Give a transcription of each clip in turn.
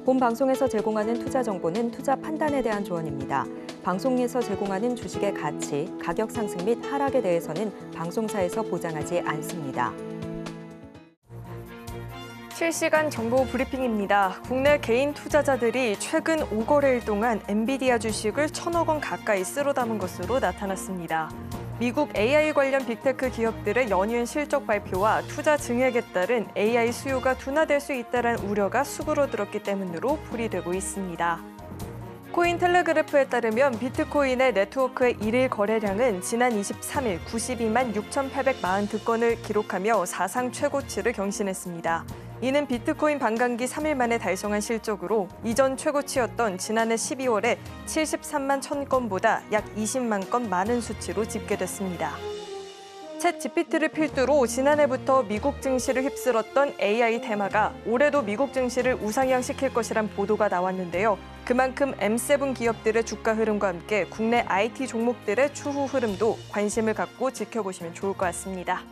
본 방송에서 제공하는 투자 정보는 투자 판단에 대한 조언입니다. 방송에서 제공하는 주식의 가치, 가격 상승 및 하락에 대해서는 방송사에서 보장하지 않습니다. 실시간 정보 브리핑입니다. 국내 개인 투자자들이 최근 5거래일 동안 엔비디아 주식을 1,000억 원 가까이 쓸어 담은 것으로 나타났습니다. 미국 AI 관련 빅테크 기업들의 연이은 실적 발표와 투자 증액에 따른 AI 수요가 둔화될 수 있다는 우려가 수그러들었기 때문으로 풀이되고 있습니다. 코인텔레그래프에 따르면 비트코인의 네트워크의 일일 거래량은 지난 23일 92만 6,842건을 기록하며 사상 최고치를 경신했습니다. 이는 비트코인 반감기 3일 만에 달성한 실적으로 이전 최고치였던 지난해 12월에 73만 1,000건보다 약 20만 건 많은 수치로 집계됐습니다. 챗 GPT를 필두로 지난해부터 미국 증시를 휩쓸었던 AI 테마가 올해도 미국 증시를 우상향시킬 것이란 보도가 나왔는데요. 그만큼 M7 기업들의 주가 흐름과 함께 국내 IT 종목들의 추후 흐름도 관심을 갖고 지켜보시면 좋을 것 같습니다.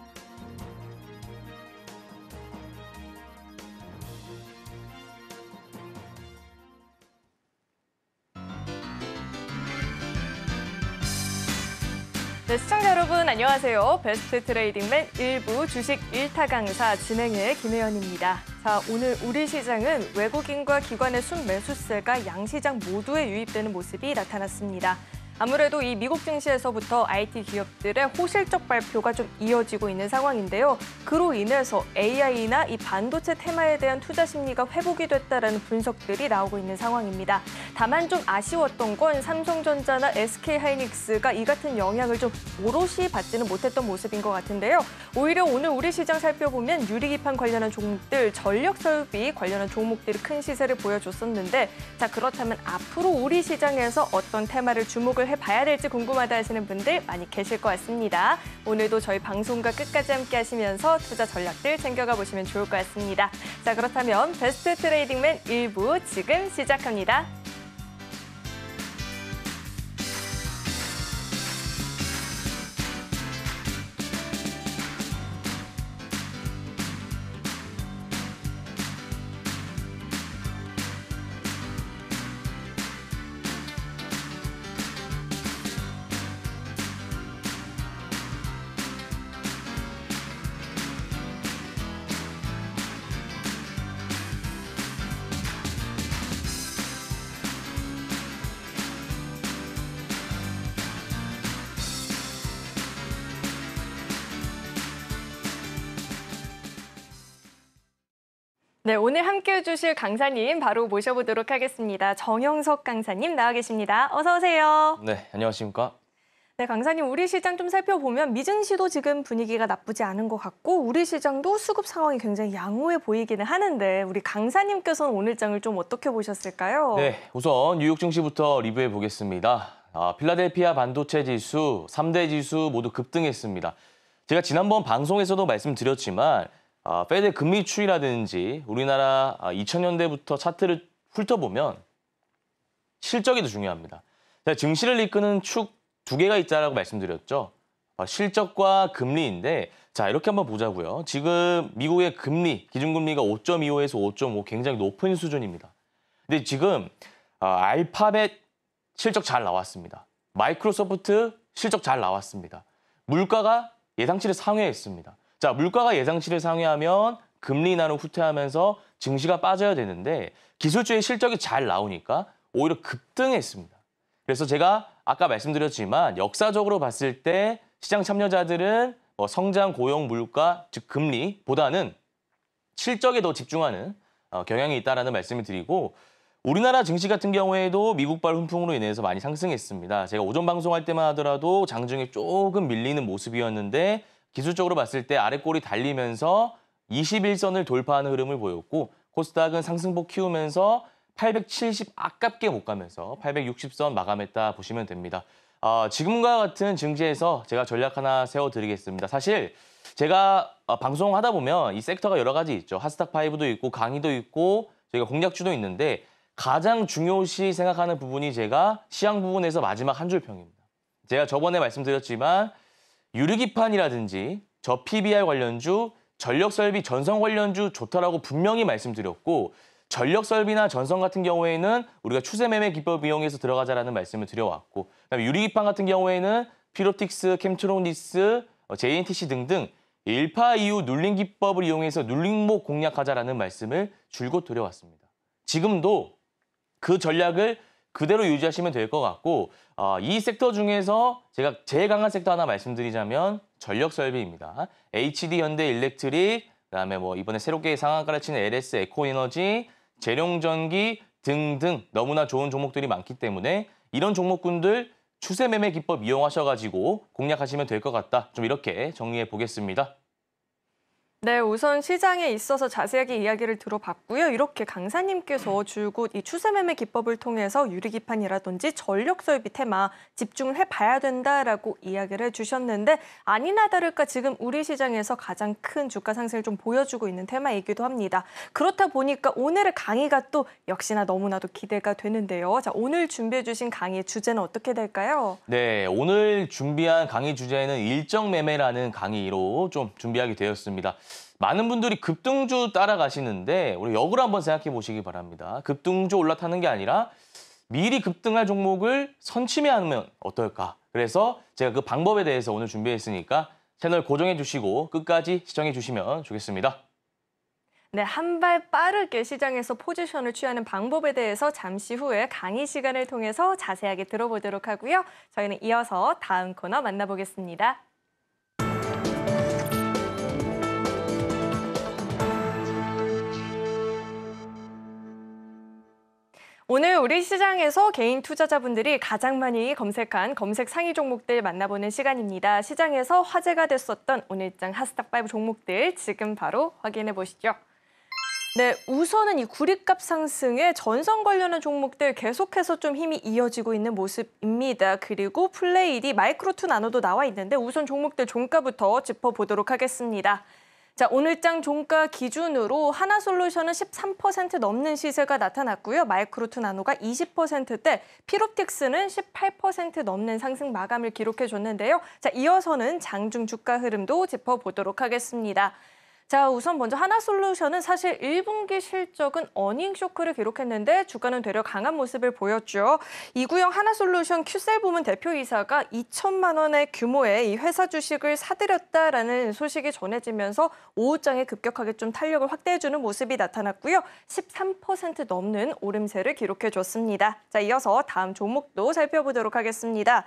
네, 시청자 여러분 안녕하세요. 베스트 트레이딩맨 1부 주식 1타 강사 진행의 김혜연입니다. 자, 오늘 우리 시장은 외국인과 기관의 순매수세가 양시장 모두에 유입되는 모습이 나타났습니다. 아무래도 이 미국 증시에서부터 IT 기업들의 호실적 발표가 좀 이어지고 있는 상황인데요. 그로 인해서 AI나 이 반도체 테마에 대한 투자 심리가 회복이 됐다라는 분석들이 나오고 있는 상황입니다. 다만 좀 아쉬웠던 건 삼성전자나 SK하이닉스가 이 같은 영향을 좀 오롯이 받지는 못했던 모습인 것 같은데요. 오히려 오늘 우리 시장 살펴보면 유리기판 관련한 종목들, 전력설비 관련한 종목들이 큰 시세를 보여줬었는데 자, 그렇다면 앞으로 우리 시장에서 어떤 테마를 주목을 해봐야 될지 궁금하다 하시는 분들 많이 계실 것 같습니다. 오늘도 저희 방송과 끝까지 함께 하시면서 투자 전략들 챙겨가 보시면 좋을 것 같습니다. 자, 그렇다면 베스트 트레이딩맨 1부 지금 시작합니다. 네, 오늘 함께해 주실 강사님 바로 모셔보도록 하겠습니다. 정영석 강사님 나와 계십니다. 어서 오세요. 네, 안녕하십니까? 네, 강사님 우리 시장 좀 살펴보면 미증시도 지금 분위기가 나쁘지 않은 것 같고 우리 시장도 수급 상황이 굉장히 양호해 보이기는 하는데 우리 강사님께서는 오늘 장을 좀 어떻게 보셨을까요? 네, 우선 뉴욕 증시부터 리뷰해 보겠습니다. 필라델피아 반도체 지수, 3대 지수 모두 급등했습니다. 제가 지난번 방송에서도 말씀드렸지만 페드 금리 추이라든지 우리나라 2000년대부터 차트를 훑어보면 실적이 더 중요합니다. 제가 증시를 이끄는 축 두 개가 있다라고 말씀드렸죠. 실적과 금리인데 자, 이렇게 한번 보자고요. 지금 미국의 금리, 기준금리가 5.25에서 5.5 굉장히 높은 수준입니다. 근데 지금 알파벳 실적 잘 나왔습니다. 마이크로소프트 실적 잘 나왔습니다. 물가가 예상치를 상회했습니다. 자, 물가가 예상치를 상회하면 금리 인하는 후퇴하면서 증시가 빠져야 되는데 기술주의 실적이 잘 나오니까 오히려 급등했습니다. 그래서 제가 아까 말씀드렸지만 역사적으로 봤을 때 시장 참여자들은 성장, 고용, 물가, 즉 금리보다는 실적에 더 집중하는 경향이 있다라는 말씀을 드리고 우리나라 증시 같은 경우에도 미국발 훈풍으로 인해서 많이 상승했습니다. 제가 오전 방송할 때만 하더라도 장중에 조금 밀리는 모습이었는데 기술적으로 봤을 때 아래 꼬리 달리면서 21선을 돌파하는 흐름을 보였고 코스닥은 상승폭 키우면서 870 아깝게 못 가면서 860선 마감했다 보시면 됩니다. 지금과 같은 증시에서 제가 전략 하나 세워드리겠습니다. 사실 제가 방송하다 보면 이 섹터가 여러 가지 있죠. 핫스탁5도 있고 강의도 있고 저희가 공략주도 있는데 가장 중요시 생각하는 부분이 제가 시황 부분에서 마지막 한 줄 평입니다. 제가 저번에 말씀드렸지만 유리기판이라든지 저 PBR 관련주, 전력설비 전성 관련주 좋다라고 분명히 말씀드렸고 전력 설비나 전선 같은 경우에는 우리가 추세 매매 기법 이용해서 들어가자라는 말씀을 드려왔고, 그다음에 유리기판 같은 경우에는 피롭틱스, 캠트로니스, JNTC 등등 1파 이후 눌림 기법을 이용해서 눌림목 공략하자라는 말씀을 줄곧 드려왔습니다. 지금도 그 전략을 그대로 유지하시면 될 것 같고, 이 섹터 중에서 제가 제일 강한 섹터 하나 말씀드리자면 전력 설비입니다. HD 현대 일렉트릭, 그다음에 뭐 이번에 새롭게 상한가를 치는 LS 에코에너지, 재룡전기 등등 너무나 좋은 종목들이 많기 때문에 이런 종목군들 추세 매매 기법 이용하셔가지고 공략하시면 될 것 같다. 좀 이렇게 정리해 보겠습니다. 네, 우선 시장에 있어서 자세하게 이야기를 들어봤고요. 이렇게 강사님께서 줄곧 이 추세 매매 기법을 통해서 유리기판이라든지 전력 설비 테마 집중을 해봐야 된다라고 이야기를 해주셨는데, 아니나 다를까 지금 우리 시장에서 가장 큰 주가 상승을 좀 보여주고 있는 테마이기도 합니다. 그렇다 보니까 오늘의 강의가 또 역시나 너무나도 기대가 되는데요. 자, 오늘 준비해 주신 강의의 주제는 어떻게 될까요? 네, 오늘 준비한 강의 주제는 일정 매매라는 강의로 좀 준비하게 되었습니다. 많은 분들이 급등주 따라가시는데 우리 역으로 한번 생각해 보시기 바랍니다. 급등주 올라타는 게 아니라 미리 급등할 종목을 선침해하면 어떨까? 그래서 제가 그 방법에 대해서 오늘 준비했으니까 채널 고정해 주시고 끝까지 시청해 주시면 좋겠습니다. 네, 한 발 빠르게 시장에서 포지션을 취하는 방법에 대해서 잠시 후에 강의 시간을 통해서 자세하게 들어보도록 하고요. 저희는 이어서 다음 코너 만나보겠습니다. 오늘 우리 시장에서 개인 투자자분들이 가장 많이 검색한 검색 상위 종목들 만나보는 시간입니다. 시장에서 화제가 됐었던 오늘장 핫스탁5 종목들 지금 바로 확인해 보시죠. 네, 우선은 이 구리값 상승에 전선 관련한 종목들 계속해서 좀 힘이 이어지고 있는 모습입니다. 그리고 플레이디, 마이크로투 나노도 나와 있는데 우선 종목들 종가부터 짚어보도록 하겠습니다. 자, 오늘장 종가 기준으로 하나솔루션은 13% 넘는 시세가 나타났고요. 마이크로투 나노가 20%대, 피롭틱스는 18% 넘는 상승 마감을 기록해줬는데요. 자, 이어서는 장중 주가 흐름도 짚어보도록 하겠습니다. 자, 우선 먼저 하나솔루션은 사실 1분기 실적은 어닝 쇼크를 기록했는데 주가는 되려 강한 모습을 보였죠. 이구영 하나솔루션 큐셀 부문 대표이사가 2천만 원의 규모의 이 회사 주식을 사들였다라는 소식이 전해지면서 오후장에 급격하게 좀 탄력을 확대해주는 모습이 나타났고요. 13% 넘는 오름세를 기록해줬습니다. 자, 이어서 다음 종목도 살펴보도록 하겠습니다.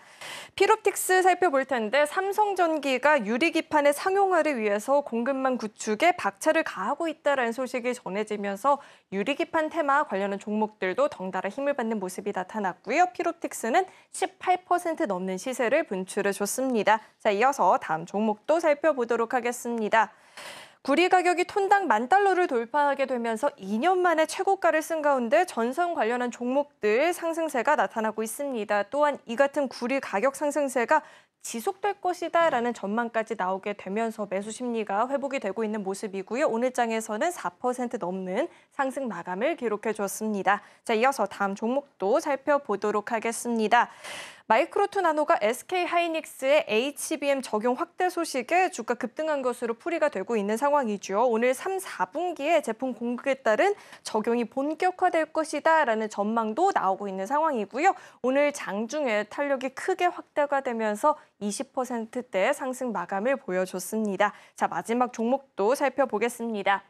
피롭틱스 살펴볼 텐데 삼성전기가 유리기판의 상용화를 위해서 공급망 구축 에 박차를 가하고 있다는 소식이 전해지면서 유리기판 테마 관련한 종목들도 덩달아 힘을 받는 모습이 나타났고요. 피롭틱스는 18% 넘는 시세를 분출해줬습니다. 자, 이어서 다음 종목도 살펴보도록 하겠습니다. 구리 가격이 톤당 $10,000를 돌파하게 되면서 2년 만에 최고가를 쓴 가운데 전선 관련한 종목들 상승세가 나타나고 있습니다. 또한 이 같은 구리 가격 상승세가 지속될 것이다라는 전망까지 나오게 되면서 매수 심리가 회복이 되고 있는 모습이고요. 오늘 장에서는 4% 넘는 상승 마감을 기록해줬습니다. 자, 이어서 다음 종목도 살펴보도록 하겠습니다. 마이크로투 나노가 SK하이닉스의 HBM 적용 확대 소식에 주가 급등한 것으로 풀이가 되고 있는 상황이죠. 오늘 3, 4분기에 제품 공급에 따른 적용이 본격화될 것이다라는 전망도 나오고 있는 상황이고요. 오늘 장중에 탄력이 크게 확대가 되면서 20%대 상승 마감을 보여줬습니다. 자, 마지막 종목도 살펴보겠습니다.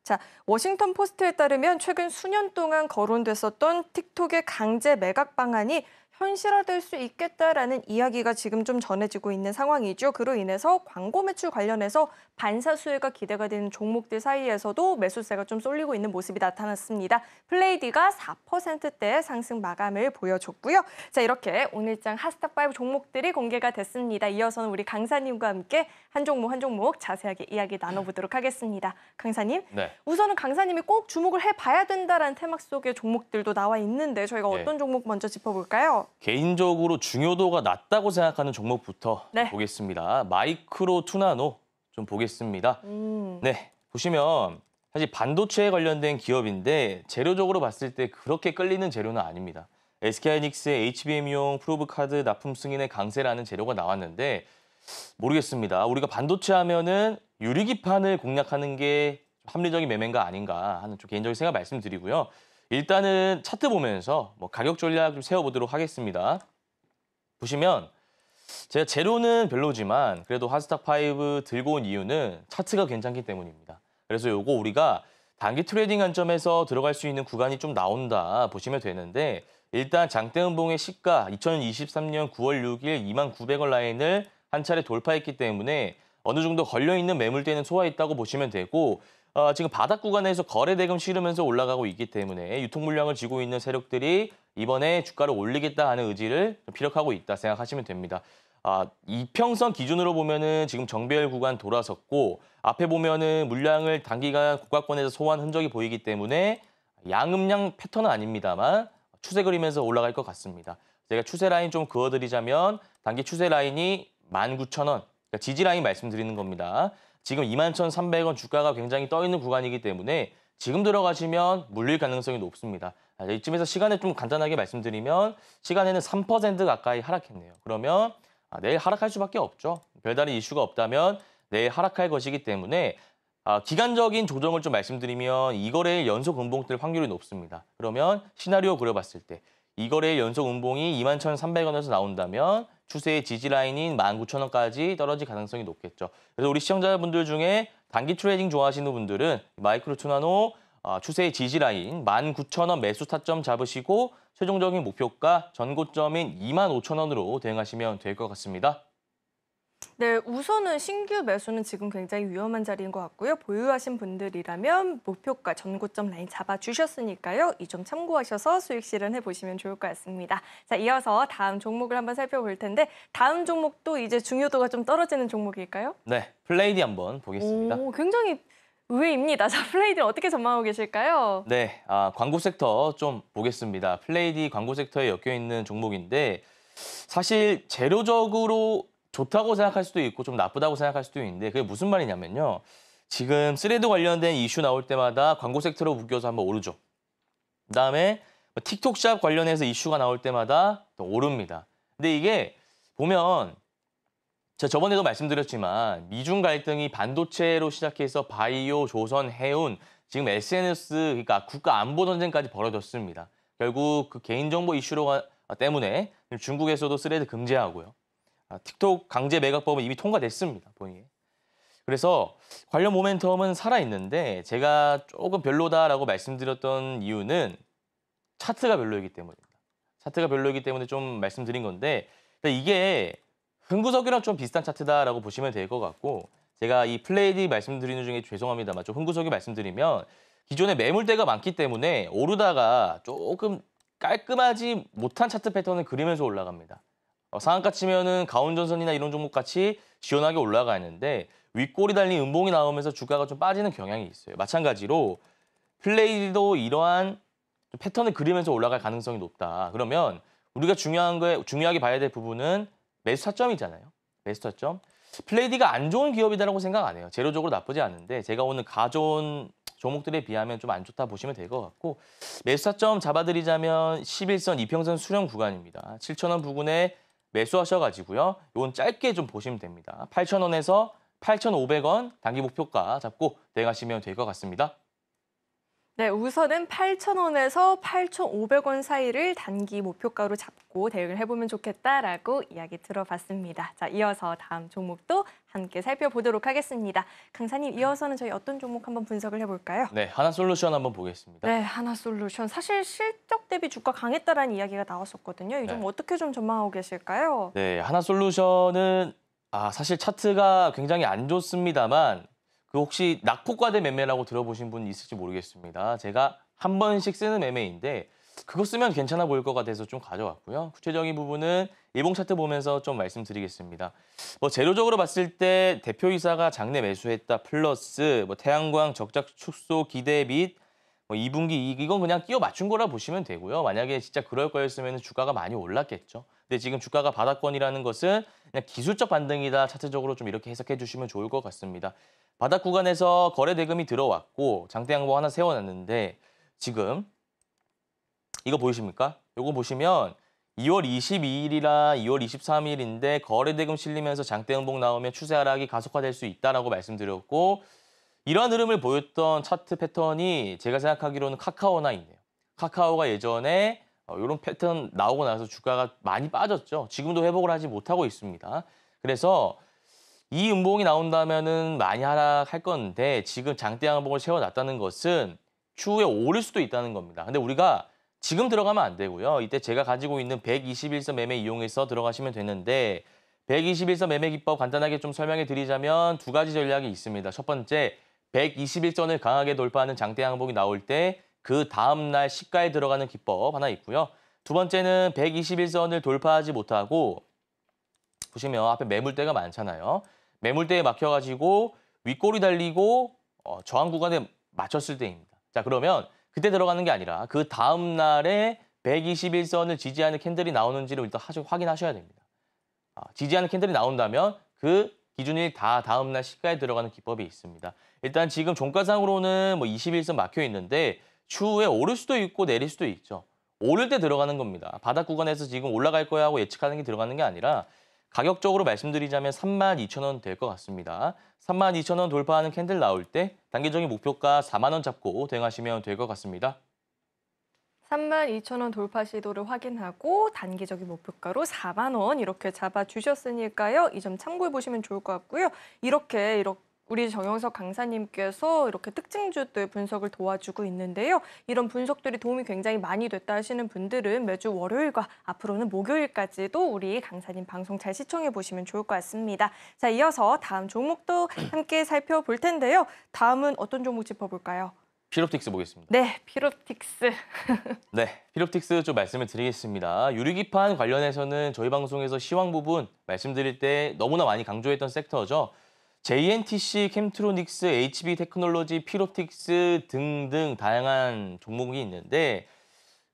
자, 워싱턴 포스트에 따르면 최근 수년 동안 거론됐었던 틱톡의 강제 매각 방안이 현실화될 수 있겠다라는 이야기가 지금 좀 전해지고 있는 상황이죠. 그로 인해서 광고 매출 관련해서 반사 수혜가 기대가 되는 종목들 사이에서도 매수세가 좀 쏠리고 있는 모습이 나타났습니다. 플레이디가 4%대 상승 마감을 보여줬고요. 자, 이렇게 오늘장 핫스탁5 종목들이 공개가 됐습니다. 이어서는 우리 강사님과 함께 한 종목 한 종목 자세하게 이야기 나눠보도록 하겠습니다. 강사님, 네. 우선은 강사님이 꼭 주목을 해봐야 된다라는 테마 속의 종목들도 나와 있는데 저희가 어떤 종목 먼저 짚어볼까요? 개인적으로 중요도가 낮다고 생각하는 종목부터 네. 보겠습니다. 마이크로투 나노 좀 보겠습니다. 네, 보시면 사실 반도체에 관련된 기업인데 재료적으로 봤을 때 그렇게 끌리는 재료는 아닙니다. SK하이닉스의 HBM용 프로브 카드 납품 승인의 강세라는 재료가 나왔는데 모르겠습니다. 우리가 반도체 하면은 유리기판을 공략하는 게 합리적인 매매가 아닌가 하는 좀 개인적인 생각 말씀드리고요. 일단은 차트 보면서 뭐 가격 전략 좀 세워보도록 하겠습니다. 보시면 제가 제로는 별로지만 그래도 하스탁5 들고 온 이유는 차트가 괜찮기 때문입니다. 그래서 요거 우리가 단기 트레이딩 관점에서 들어갈 수 있는 구간이 좀 나온다 보시면 되는데 일단 장대음봉의 시가 2023년 9월 6일 29,900원 라인을 한 차례 돌파했기 때문에 어느 정도 걸려있는 매물대는 소화했다고 보시면 되고 지금 바닥 구간에서 거래 대금 실으면서 올라가고 있기 때문에 유통 물량을 쥐고 있는 세력들이 이번에 주가를 올리겠다 하는 의지를 피력하고 있다 생각하시면 됩니다. 이평선 기준으로 보면은 지금 정배열 구간 돌아섰고 앞에 보면은 물량을 단기간 고가권에서 소화한 흔적이 보이기 때문에 양음양 패턴은 아닙니다만 추세 그리면서 올라갈 것 같습니다. 제가 추세 라인 좀 그어드리자면 단기 추세 라인이 19,000원, 그러니까 지지 라인 말씀드리는 겁니다. 지금 21,300원 주가가 굉장히 떠 있는 구간이기 때문에 지금 들어가시면 물릴 가능성이 높습니다. 이쯤에서 시간을 좀 간단하게 말씀드리면 시간에는 3% 가까이 하락했네요. 그러면 내일 하락할 수밖에 없죠. 별다른 이슈가 없다면 내일 하락할 것이기 때문에 기간적인 조정을 좀 말씀드리면 이거래일 연속 음봉 뜰 확률이 높습니다. 그러면 시나리오 그려봤을 때 이거래일 연속 음봉이 21,300원에서 나온다면 추세의 지지 라인인 19,000원까지 떨어질 가능성이 높겠죠. 그래서 우리 시청자분들 중에 단기 트레이딩 좋아하시는 분들은 마이크로 투나노 추세의 지지 라인 19,000원 매수 타점 잡으시고 최종적인 목표가 전고점인 25,000원으로 대응하시면 될 것 같습니다. 네, 우선은 신규 매수는 지금 굉장히 위험한 자리인 것 같고요. 보유하신 분들이라면 목표가 전고점 라인 잡아주셨으니까요. 이 점 참고하셔서 수익 실현해 보시면 좋을 것 같습니다. 자, 이어서 다음 종목을 한번 살펴볼 텐데 다음 종목도 이제 중요도가 좀 떨어지는 종목일까요? 네, 플레이디 한번 보겠습니다. 오, 굉장히 의외입니다. 자, 플레이드 어떻게 전망하고 계실까요? 네, 광고 섹터 좀 보겠습니다. 플레이디 광고 섹터에 엮여 있는 종목인데 사실 재료적으로 좋다고 생각할 수도 있고 좀 나쁘다고 생각할 수도 있는데 그게 무슨 말이냐면요. 지금 스레드 관련된 이슈 나올 때마다 광고 섹터로 묶여서 한번 오르죠. 그다음에 틱톡샵 관련해서 이슈가 나올 때마다 또 오릅니다. 근데 이게 보면 제가 저번에도 말씀드렸지만 미중 갈등이 반도체로 시작해서 바이오, 조선, 해운, 지금 SNS, 그러니까 국가 안보 전쟁까지 벌어졌습니다. 결국 그 개인정보 이슈로 때문에 중국에서도 스레드 금지하고요. 틱톡 강제 매각법은 이미 통과됐습니다. 본인이. 그래서 관련 모멘텀은 살아있는데 제가 조금 별로다라고 말씀드렸던 이유는 차트가 별로이기 때문입니다. 차트가 별로이기 때문에 좀 말씀드린 건데 이게 흥구석이랑 좀 비슷한 차트다라고 보시면 될 것 같고 제가 이 플레이디 말씀드리는 중에 죄송합니다만 좀 흥구석이 말씀드리면 기존에 매물대가 많기 때문에 오르다가 조금 깔끔하지 못한 차트 패턴을 그리면서 올라갑니다. 상한가 치면은 가온전선이나 이런 종목 같이 시원하게 올라가 있는데 윗골이 달린 음봉이 나오면서 주가가 좀 빠지는 경향이 있어요. 마찬가지로 플레이도 이러한 패턴을 그리면서 올라갈 가능성이 높다. 그러면 우리가 중요하게 봐야 될 부분은 매수 타점이잖아요. 매수 타점. 플레이디가 안 좋은 기업이다라고 생각 안 해요. 재료적으로 나쁘지 않은데 제가 오늘 가져온 종목들에 비하면 좀 안 좋다 보시면 될 것 같고 매수 타점 잡아드리자면 11선 이평선 수렴 구간입니다. 7,000원 부근에 매수하셔가지고요. 이건 짧게 좀 보시면 됩니다. 8,000원에서 8,500원 단기 목표가 잡고 대응하시면 될 것 같습니다. 네, 우선은 8,000원에서 8,500원 사이를 단기 목표가로 잡고 대응을 해보면 좋겠다라고 이야기 들어봤습니다. 자, 이어서 다음 종목도 함께 살펴보도록 하겠습니다. 강사님, 이어서는 저희 어떤 종목 한번 분석을 해볼까요? 네, 하나솔루션 한번 보겠습니다. 네, 하나솔루션. 사실 실적 대비 주가 강했다라는 이야기가 나왔었거든요. 이 종목 어떻게 좀 전망하고 계실까요? 네, 하나솔루션은 사실 차트가 굉장히 안 좋습니다만 그 혹시 낙폭과대 매매라고 들어보신 분 있을지 모르겠습니다. 제가 한 번씩 쓰는 매매인데 그거 쓰면 괜찮아 보일 것 같아서 좀 가져왔고요. 구체적인 부분은 일봉 차트 보면서 좀 말씀드리겠습니다. 재료적으로 봤을 때 대표이사가 장내 매수했다 플러스 태양광 적작 축소 기대 및 2분기 이익 이건 그냥 끼워 맞춘 거라 보시면 되고요. 만약에 진짜 그럴 거였으면 주가가 많이 올랐겠죠. 근데 지금 주가가 바닥권이라는 것은 그냥 기술적 반등이다. 차트적으로 좀 이렇게 해석해 주시면 좋을 것 같습니다. 바닥 구간에서 거래 대금이 들어왔고 장대 양봉 하나 세워놨는데 지금 이거 보이십니까? 이거 보시면 2월 22일이라 2월 23일인데 거래 대금 실리면서 장대 양봉 나오면 추세 하락이 가속화될 수 있다라고 말씀드렸고 이러한 흐름을 보였던 차트 패턴이 제가 생각하기로는 카카오나 있네요. 카카오가 예전에 이런 패턴 나오고 나서 주가가 많이 빠졌죠. 지금도 회복을 하지 못하고 있습니다. 그래서 이 음봉이 나온다면은 많이 하락할 건데 지금 장대 양봉을 세워놨다는 것은 추후에 오를 수도 있다는 겁니다. 근데 우리가 지금 들어가면 안 되고요. 이때 제가 가지고 있는 121선 매매 이용해서 들어가시면 되는데 121선 매매 기법 간단하게 좀 설명해 드리자면 두 가지 전략이 있습니다. 첫 번째, 121선을 강하게 돌파하는 장대 양봉이 나올 때 그 다음 날 시가에 들어가는 기법 하나 있고요. 두 번째는 121선을 돌파하지 못하고 보시면 앞에 매물대가 많잖아요. 매물대에 막혀가지고 윗골이 달리고 저항 구간에 맞췄을 때입니다. 자, 그러면 그때 들어가는 게 아니라 그 다음 날에 121선을 지지하는 캔들이 나오는지를 일단 확인하셔야 됩니다. 지지하는 캔들이 나온다면 그 기준일 다 다음 날 시가에 들어가는 기법이 있습니다. 일단 지금 종가상으로는 뭐 21선 막혀 있는데 추후에 오를 수도 있고 내릴 수도 있죠. 오를 때 들어가는 겁니다. 바닥 구간에서 지금 올라갈 거야 하고 예측하는 게 들어가는 게 아니라 가격적으로 말씀드리자면 32,000원 될 것 같습니다. 32,000원 돌파하는 캔들 나올 때 단기적인 목표가 4만 원 잡고 대응하시면 될 것 같습니다. 32,000원 돌파 시도를 확인하고 단기적인 목표가로 4만 원 이렇게 잡아주셨으니까요. 이 점 참고해 보시면 좋을 것 같고요. 이렇게 우리 정영석 강사님께서 이렇게 특징주들 분석을 도와주고 있는데요. 이런 분석들이 도움이 굉장히 많이 됐다 하시는 분들은 매주 월요일과 앞으로는 목요일까지도 우리 강사님 방송 잘 시청해 보시면 좋을 것 같습니다. 자, 이어서 다음 종목도 함께 살펴볼 텐데요. 다음은 어떤 종목 짚어볼까요? 피롭틱스 보겠습니다. 네, 피롭틱스. 네, 피롭틱스 좀 말씀을 드리겠습니다. 유리기판 관련해서는 저희 방송에서 시황 부분 말씀드릴 때 너무나 많이 강조했던 섹터죠. JNTC, 캠트로닉스, HB 테크놀로지, 피롭틱스 등등 다양한 종목이 있는데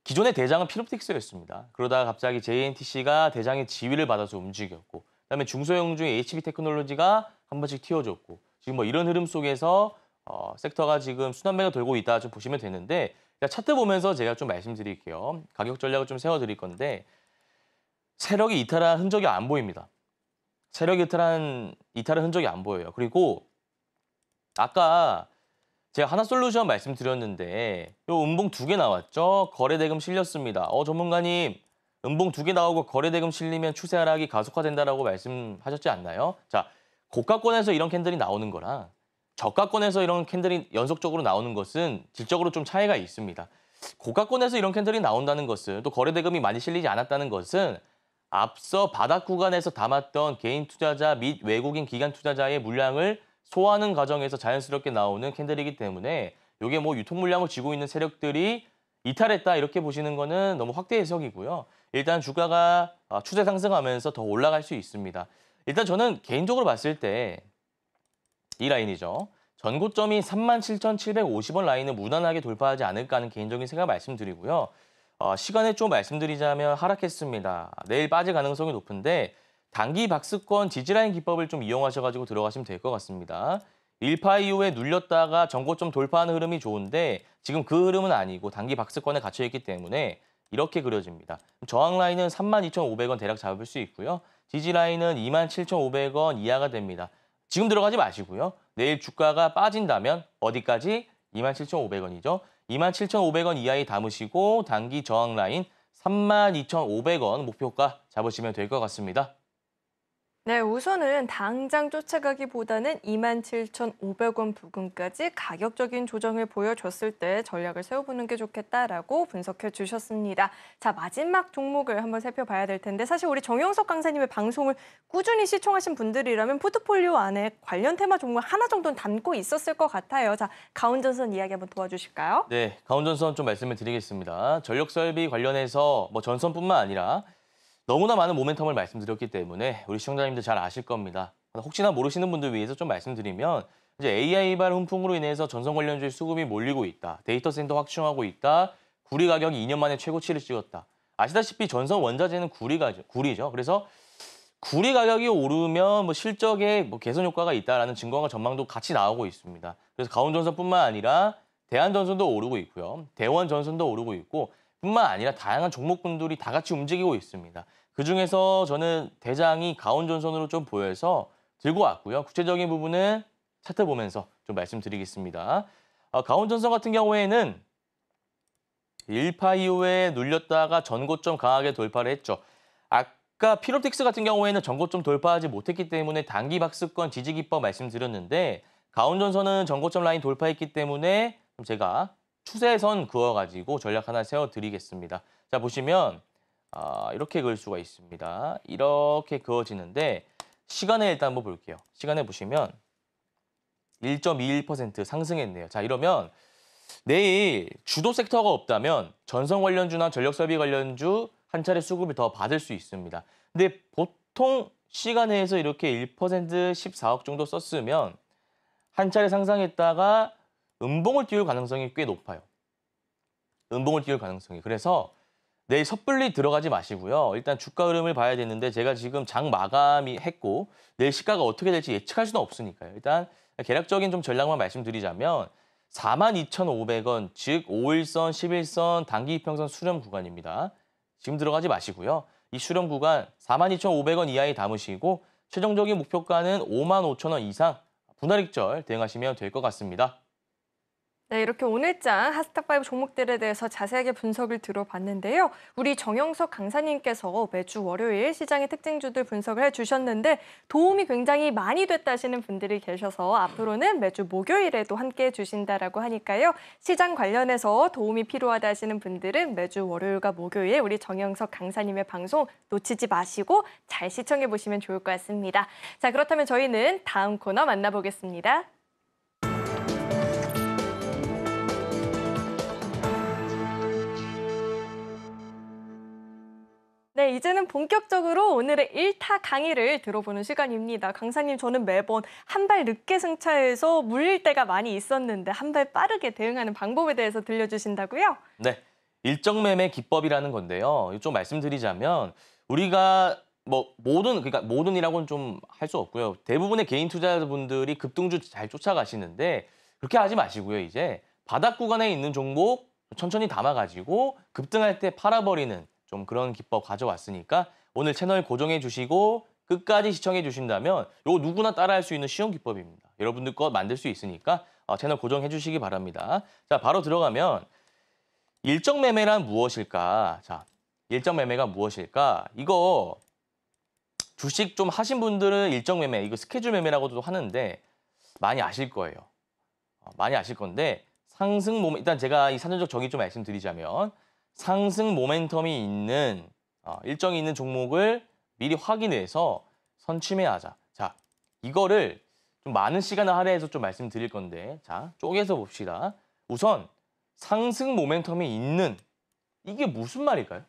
기존의 대장은 피롭틱스였습니다. 그러다가 갑자기 JNTC가 대장의 지위를 받아서 움직였고 그다음에 중소형 중에 HB 테크놀로지가 한 번씩 튀어줬고 지금 뭐 이런 흐름 속에서 섹터가 지금 순환매가 돌고 있다 좀 보시면 되는데 차트 보면서 제가 좀 말씀드릴게요. 가격 전략을 좀 세워드릴 건데 세력이 이탈한 흔적이 안 보입니다. 세력이 이탈한 흔적이 안 보여요. 그리고 아까 제가 하나솔루션 말씀드렸는데 요 음봉 2개 나왔죠. 거래대금 실렸습니다. 전문가님 음봉 2개 나오고 거래대금 실리면 추세 하락이 가속화된다라고 말씀하셨지 않나요? 자, 고가권에서 이런 캔들이 나오는 거랑 저가권에서 이런 캔들이 연속적으로 나오는 것은 질적으로 좀 차이가 있습니다. 고가권에서 이런 캔들이 나온다는 것은 또 거래대금이 많이 실리지 않았다는 것은 앞서 바닥 구간에서 담았던 개인 투자자 및 외국인 기관 투자자의 물량을 소화하는 과정에서 자연스럽게 나오는 캔들이기 때문에 이게 뭐 유통 물량을 쥐고 있는 세력들이 이탈했다 이렇게 보시는 거는 너무 확대 해석이고요. 일단 주가가 추세 상승하면서 더 올라갈 수 있습니다. 일단 저는 개인적으로 봤을 때 이 라인이죠. 전고점이 37,750원 라인을 무난하게 돌파하지 않을까 하는 개인적인 생각 말씀드리고요. 시간에 좀 말씀드리자면 하락했습니다. 내일 빠질 가능성이 높은데 단기 박스권 지지라인 기법을 좀 이용하셔가지고 들어가시면 될 것 같습니다. 1파 이후에 눌렸다가 전고점 돌파하는 흐름이 좋은데 지금 그 흐름은 아니고 단기 박스권에 갇혀있기 때문에 이렇게 그려집니다. 저항 라인은 32,500원 대략 잡을 수 있고요. 지지 라인은 27,500원 이하가 됩니다. 지금 들어가지 마시고요. 내일 주가가 빠진다면 어디까지? 27,500원이죠. 27,500원 이하에 담으시고 단기 저항 라인 32,500원 목표가 잡으시면 될 것 같습니다. 네, 우선은 당장 쫓아가기보다는 27,500원 부근까지 가격적인 조정을 보여줬을 때 전략을 세워보는 게 좋겠다라고 분석해 주셨습니다. 자, 마지막 종목을 한번 살펴봐야 될 텐데 사실 우리 정영석 강사님의 방송을 꾸준히 시청하신 분들이라면 포트폴리오 안에 관련 테마 종목 하나 정도는 담고 있었을 것 같아요. 자, 가운전선 이야기 한번 도와주실까요? 네, 가운전선 좀 말씀을 드리겠습니다. 전력 설비 관련해서 뭐 전선뿐만 아니라 너무나 많은 모멘텀을 말씀드렸기 때문에 우리 시청자님들 잘 아실 겁니다. 혹시나 모르시는 분들 위해서 좀 말씀드리면 이제 AI발 훈풍으로 인해서 전선 관련주의 수급이 몰리고 있다. 데이터 센터 확충하고 있다. 구리 가격이 2년 만에 최고치를 찍었다. 아시다시피 전선 원자재는 구리죠. 그래서 구리 가격이 오르면 뭐 실적에 뭐 개선 효과가 있다라는 증거가 전망도 같이 나오고 있습니다. 그래서 가온전선뿐만 아니라 대한전선도 오르고 있고요. 대원전선도 오르고 있고 뿐만 아니라 다양한 종목군들이 다 같이 움직이고 있습니다. 그중에서 저는 대장이 가온전선으로 좀 보여서 들고 왔고요. 구체적인 부분은 차트 보면서 좀 말씀드리겠습니다. 가온전선 같은 경우에는 1파 이후에 눌렸다가 전고점 강하게 돌파를 했죠. 아까 피로텍스 같은 경우에는 전고점 돌파하지 못했기 때문에 단기 박스권 지지 기법 말씀드렸는데 가온전선은 전고점 라인 돌파했기 때문에 제가 추세선 그어가지고 전략 하나 세워드리겠습니다. 자, 보시면 이렇게 그을 수가 있습니다. 이렇게 그어지는데 시간에 일단 한번 볼게요. 시간에 보시면 1.21% 상승했네요. 자, 이러면 내일 주도 섹터가 없다면 전선 관련주나 전력설비 관련주 한 차례 수급을 더 받을 수 있습니다. 근데 보통 시간에서 이렇게 1% 14억 정도 썼으면 한 차례 상승했다가 음봉을 띄울 가능성이 꽤 높아요. 음봉을 띄울 가능성이. 그래서 내일 섣불리 들어가지 마시고요. 일단 주가 흐름을 봐야 되는데 제가 지금 장 마감이 했고 내일 시가가 어떻게 될지 예측할 수는 없으니까요. 일단 개략적인 좀 전략만 말씀드리자면 42,500원, 즉 5일선, 11선 단기 이평선 수렴 구간입니다. 지금 들어가지 마시고요. 이 수렴 구간 42,500원 이하에 담으시고 최종적인 목표가는 55,000원 이상 분할익절 대응하시면 될 것 같습니다. 네, 이렇게 오늘장 핫스탁5 종목들에 대해서 자세하게 분석을 들어봤는데요. 우리 정영석 강사님께서 매주 월요일 시장의 특징주들 분석을 해주셨는데 도움이 굉장히 많이 됐다 하시는 분들이 계셔서 앞으로는 매주 목요일에도 함께 해주신다라고 하니까요. 시장 관련해서 도움이 필요하다 하시는 분들은 매주 월요일과 목요일 우리 정영석 강사님의 방송 놓치지 마시고 잘 시청해 보시면 좋을 것 같습니다. 자, 그렇다면 저희는 다음 코너 만나보겠습니다. 네, 이제는 본격적으로 오늘의 1타 강의를 들어보는 시간입니다. 강사님, 저는 매번 한 발 늦게 승차해서 물릴 때가 많이 있었는데 한 발 빠르게 대응하는 방법에 대해서 들려주신다고요? 네, 일정 매매 기법이라는 건데요. 좀 말씀드리자면 우리가 그러니까 모든이라고는 좀 할 수 없고요. 대부분의 개인 투자자분들이 급등주 잘 쫓아가시는데 그렇게 하지 마시고요. 이제 바닥 구간에 있는 종목 천천히 담아가지고 급등할 때 팔아버리는 좀 그런 기법 가져왔으니까 오늘 채널 고정해 주시고 끝까지 시청해 주신다면 이거 누구나 따라할 수 있는 쉬운 기법입니다. 여러분들 거 만들 수 있으니까 채널 고정해 주시기 바랍니다. 자, 바로 들어가면 일정 매매란 무엇일까? 자, 일정 매매가 무엇일까? 이거 주식 좀 하신 분들은 일정 매매, 이거 스케줄 매매라고도 하는데 많이 아실 거예요. 많이 아실 건데 일단 제가 이 산전적 정의 좀 말씀드리자면 상승 모멘텀이 있는 일정이 있는 종목을 미리 확인해서 선취매하자. 자, 이거를 좀 많은 시간을 할애해서 좀 말씀드릴 건데 자, 쪼개서 봅시다. 우선 상승 모멘텀이 있는 이게 무슨 말일까요?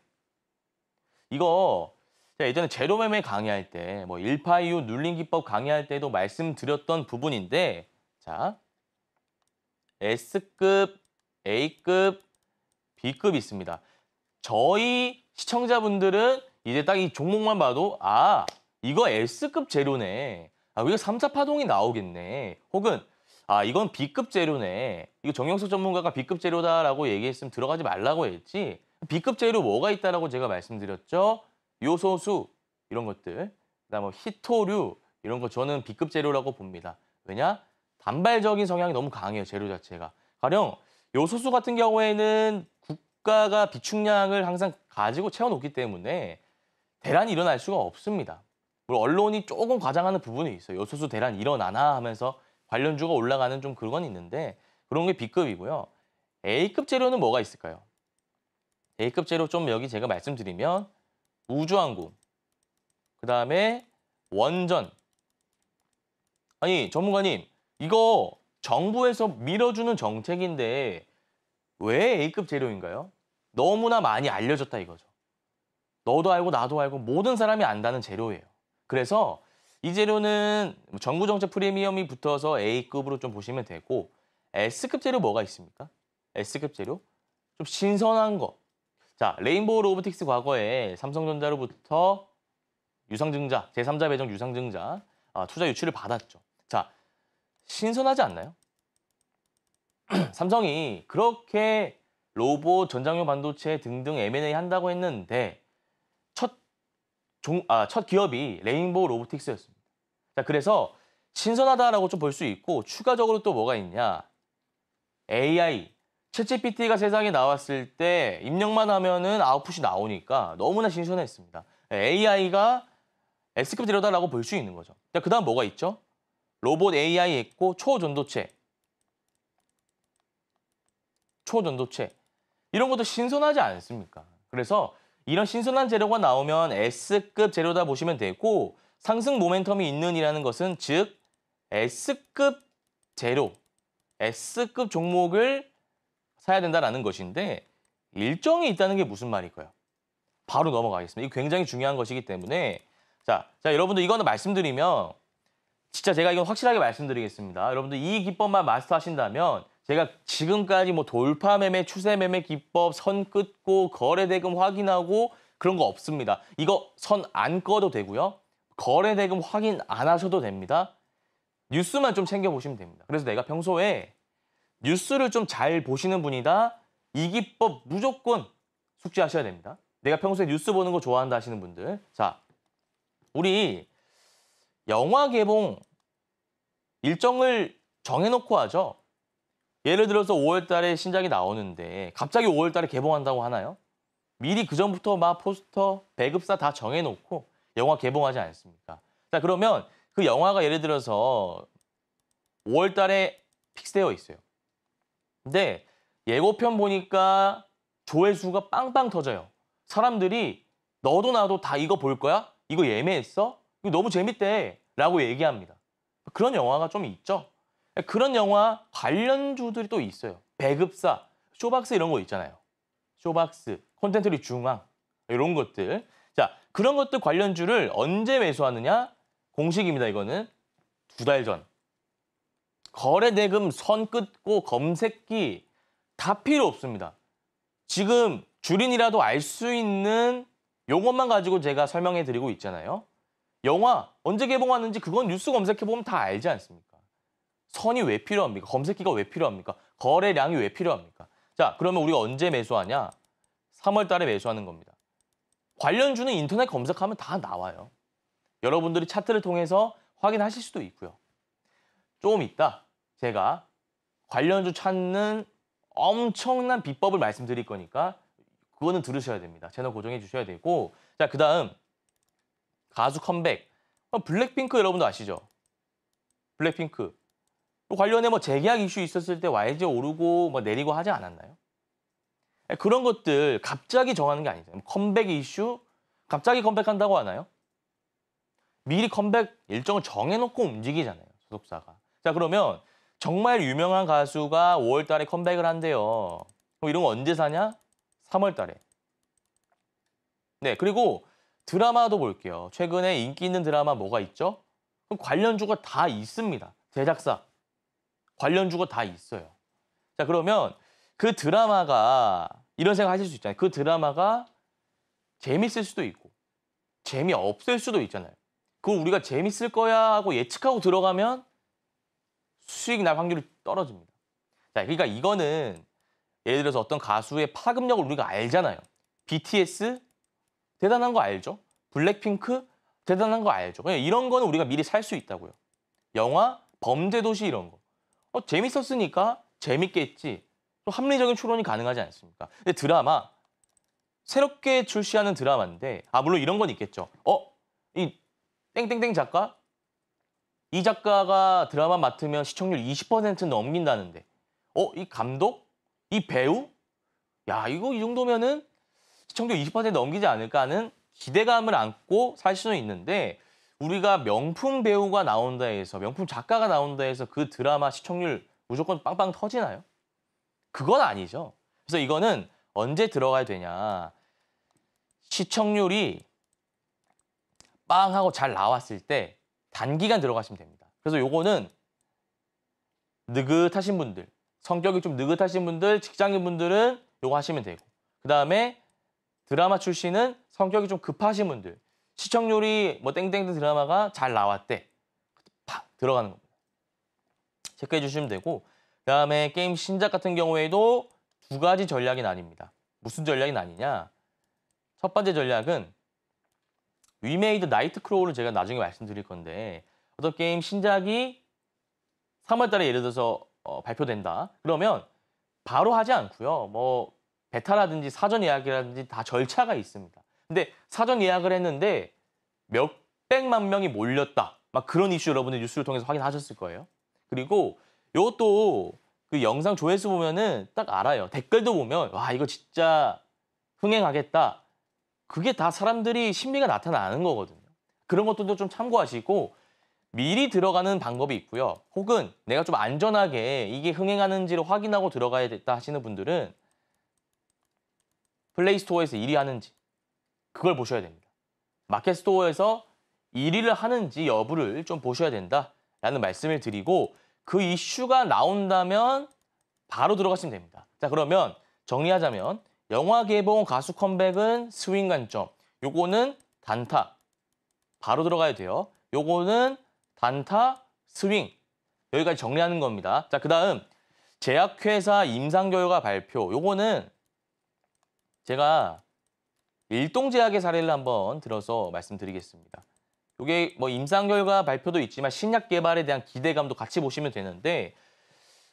이거 제가 예전에 제로 매매 강의할 때 1파 이후 눌림 기법 강의할 때도 말씀드렸던 부분인데 자, S급, A급, B급이 있습니다. 저희 시청자분들은 이제 딱 이 종목만 봐도 이거 S급 재료네. 이거 3차 파동이 나오겠네. 혹은 이건 B급 재료네. 이거 정영석 전문가가 B급 재료다라고 얘기했으면 들어가지 말라고 했지. B급 재료 뭐가 있다라고 제가 말씀드렸죠. 요소수 이런 것들. 그다음에 히토류 이런 거 저는 B급 재료라고 봅니다. 왜냐? 단발적인 성향이 너무 강해요. 재료 자체가. 가령 요소수 같은 경우에는 국가가 비축량을 항상 가지고 채워놓기 때문에 대란이 일어날 수가 없습니다. 물론 언론이 조금 과장하는 부분이 있어요. 요소수 대란 일어나나 하면서 관련주가 올라가는 좀 그런 건 있는데 그런 게 B급이고요. A급 재료는 뭐가 있을까요? A급 재료 좀 여기 제가 말씀드리면 우주항공, 그다음에 원전. 아니 전문가님 이거 정부에서 밀어주는 정책인데 왜 A급 재료인가요? 너무나 많이 알려졌다 이거죠. 너도 알고 나도 알고 모든 사람이 안다는 재료예요. 그래서 이 재료는 정부 정책 프리미엄이 붙어서 A급으로 좀 보시면 되고 S급 재료 뭐가 있습니까? S급 재료? 좀 신선한 거. 자, 레인보우 로보틱스 과거에 삼성전자로부터 유상증자, 제3자 배정 유상증자 투자 유치를 받았죠. 자, 신선하지 않나요? 삼성이 그렇게 로봇, 전장용 반도체 등등 M&A 한다고 했는데 첫 기업이 레인보우 로보틱스였습니다. 자, 그래서 신선하다라고 좀 볼 수 있고 추가적으로 또 뭐가 있냐. AI, 챗GPT가 세상에 나왔을 때 입력만 하면은 아웃풋이 나오니까 너무나 신선했습니다. AI가 S급 재료다라고 볼 수 있는 거죠. 그 다음 뭐가 있죠? 로봇 AI 있고 초전도체. 초전도체. 이런 것도 신선하지 않습니까? 그래서 이런 신선한 재료가 나오면 S급 재료다 보시면 되고 상승 모멘텀이 있는이라는 것은 즉 S급 재료, S급 종목을 사야 된다는 것인데 일정이 있다는 게 무슨 말일까요? 바로 넘어가겠습니다. 이거 굉장히 중요한 것이기 때문에 자, 여러분들 이거는 말씀드리면 진짜 제가 이건 확실하게 말씀드리겠습니다. 여러분들 이 기법만 마스터하신다면 제가 지금까지 뭐 돌파 매매, 추세 매매 기법, 선 긋고 거래 대금 확인하고 그런 거 없습니다. 이거 선 안 꺼도 되고요. 거래 대금 확인 안 하셔도 됩니다. 뉴스만 좀 챙겨보시면 됩니다. 그래서 내가 평소에 뉴스를 좀 잘 보시는 분이다. 이 기법 무조건 숙지하셔야 됩니다. 내가 평소에 뉴스 보는 거 좋아한다 하시는 분들. 자, 우리 영화 개봉 일정을 정해놓고 하죠. 예를 들어서 5월 달에 신작이 나오는데 갑자기 5월 달에 개봉한다고 하나요? 미리 그전부터 막 포스터, 배급사 다 정해놓고 영화 개봉하지 않습니까? 자, 그러면 그 영화가 예를 들어서 5월 달에 픽스되어 있어요. 근데 예고편 보니까 조회수가 빵빵 터져요. 사람들이 너도 나도 다 이거 볼 거야? 이거 예매했어? 이거 너무 재밌대 라고 얘기합니다. 그런 영화가 좀 있죠. 그런 영화 관련주들이 또 있어요. 배급사, 쇼박스 이런 거 있잖아요. 쇼박스, 콘텐츠리 중앙 이런 것들. 자, 그런 것들 관련주를 언제 매수하느냐? 공식입니다. 이거는 2달 전. 거래 대금 선 긋고 검색기 다 필요 없습니다. 지금 줄인이라도 알 수 있는 용어만 가지고 제가 설명해 드리고 있잖아요. 영화 언제 개봉하는지 그건 뉴스 검색해 보면 다 알지 않습니까? 선이 왜 필요합니까? 검색기가 왜 필요합니까? 거래량이 왜 필요합니까? 자, 그러면 우리가 언제 매수하냐? 3월 달에 매수하는 겁니다. 관련주는 인터넷 검색하면 다 나와요. 여러분들이 차트를 통해서 확인하실 수도 있고요. 조금 이따 제가 관련주 찾는 엄청난 비법을 말씀드릴 거니까 그거는 들으셔야 됩니다. 채널 고정해 주셔야 되고. 자, 그다음 가수 컴백. 블랙핑크 여러분도 아시죠? 블랙핑크. 관련해 뭐 재계약 이슈 있었을 때 YG 오르고 뭐 내리고 하지 않았나요? 그런 것들 갑자기 정하는 게 아니잖아요. 컴백 이슈 갑자기 컴백한다고 하나요? 미리 컴백 일정을 정해놓고 움직이잖아요. 소속사가. 자, 그러면 정말 유명한 가수가 5월 달에 컴백을 한대요. 그럼 이런 거 언제 사냐? 3월 달에. 네, 그리고 드라마도 볼게요. 최근에 인기 있는 드라마 뭐가 있죠? 그럼 관련주가 다 있습니다. 제작사. 관련주가 다 있어요. 자, 그러면 그 드라마가 이런 생각 하실 수 있잖아요. 그 드라마가 재밌을 수도 있고 재미없을 수도 있잖아요. 그거 우리가 재밌을 거야 하고 예측하고 들어가면 수익 날 확률이 떨어집니다. 자, 그러니까 이거는 예를 들어서 어떤 가수의 파급력을 우리가 알잖아요. BTS 대단한 거 알죠? 블랙핑크 대단한 거 알죠? 그냥 이런 거는 우리가 미리 살 수 있다고요. 영화, 범죄도시 이런 거. 재밌었으니까 재밌겠지. 또 합리적인 추론이 가능하지 않습니까? 근데 드라마, 새롭게 출시하는 드라마인데 물론 이런 건 있겠죠. 이 땡땡땡 작가? 이 작가가 드라마 맡으면 시청률 20% 넘긴다는데 이 감독? 이 배우? 야, 이거 이 정도면은 시청률 20% 넘기지 않을까 하는 기대감을 안고 살 수는 있는데 우리가 명품 배우가 나온다 해서 명품 작가가 나온다 해서 그 드라마 시청률 무조건 빵빵 터지나요? 그건 아니죠. 그래서 이거는 언제 들어가야 되냐. 시청률이 빵 하고 잘 나왔을 때 단기간 들어가시면 됩니다. 그래서 요거는 느긋하신 분들, 성격이 좀 느긋하신 분들, 직장인분들은 요거 하시면 되고 그다음에 드라마 출시는 성격이 좀 급하신 분들, 시청률이 뭐 땡땡 드라마가 잘 나왔대. 팍 들어가는 겁니다. 체크해 주시면 되고 그다음에 게임 신작 같은 경우에도 2가지 전략이 나뉩니다. 무슨 전략이 나뉘냐? 첫 번째 전략은 위메이드 나이트 크로우를 제가 나중에 말씀드릴 건데 어떤 게임 신작이 3월 달에 예를 들어서 발표된다. 그러면 바로 하지 않고요. 뭐 베타라든지 사전 예약이라든지 다 절차가 있습니다. 근데 사전 예약을 했는데 몇백만 명이 몰렸다. 막 그런 이슈 여러분들 뉴스를 통해서 확인하셨을 거예요. 그리고 이것도 그 영상 조회수 보면은 딱 알아요. 댓글도 보면 와 이거 진짜 흥행하겠다. 그게 다 사람들이 심리가 나타나는 거거든요. 그런 것들도 좀 참고하시고 미리 들어가는 방법이 있고요. 혹은 내가 좀 안전하게 이게 흥행하는지를 확인하고 들어가야겠다 하시는 분들은 플레이 스토어에서 1위 하는지 그걸 보셔야 됩니다. 마켓 스토어에서 1위를 하는지 여부를 좀 보셔야 된다라는 말씀을 드리고 그 이슈가 나온다면 바로 들어가시면 됩니다. 자, 그러면 정리하자면 영화 개봉, 가수 컴백은 스윙 관점. 요거는 단타. 바로 들어가야 돼요. 요거는 단타, 스윙. 여기까지 정리하는 겁니다. 자, 그다음 제약회사 임상결과 발표. 요거는 제가 일동제약의 사례를 한번 들어서 말씀드리겠습니다. 이게 뭐 임상결과 발표도 있지만 신약 개발에 대한 기대감도 같이 보시면 되는데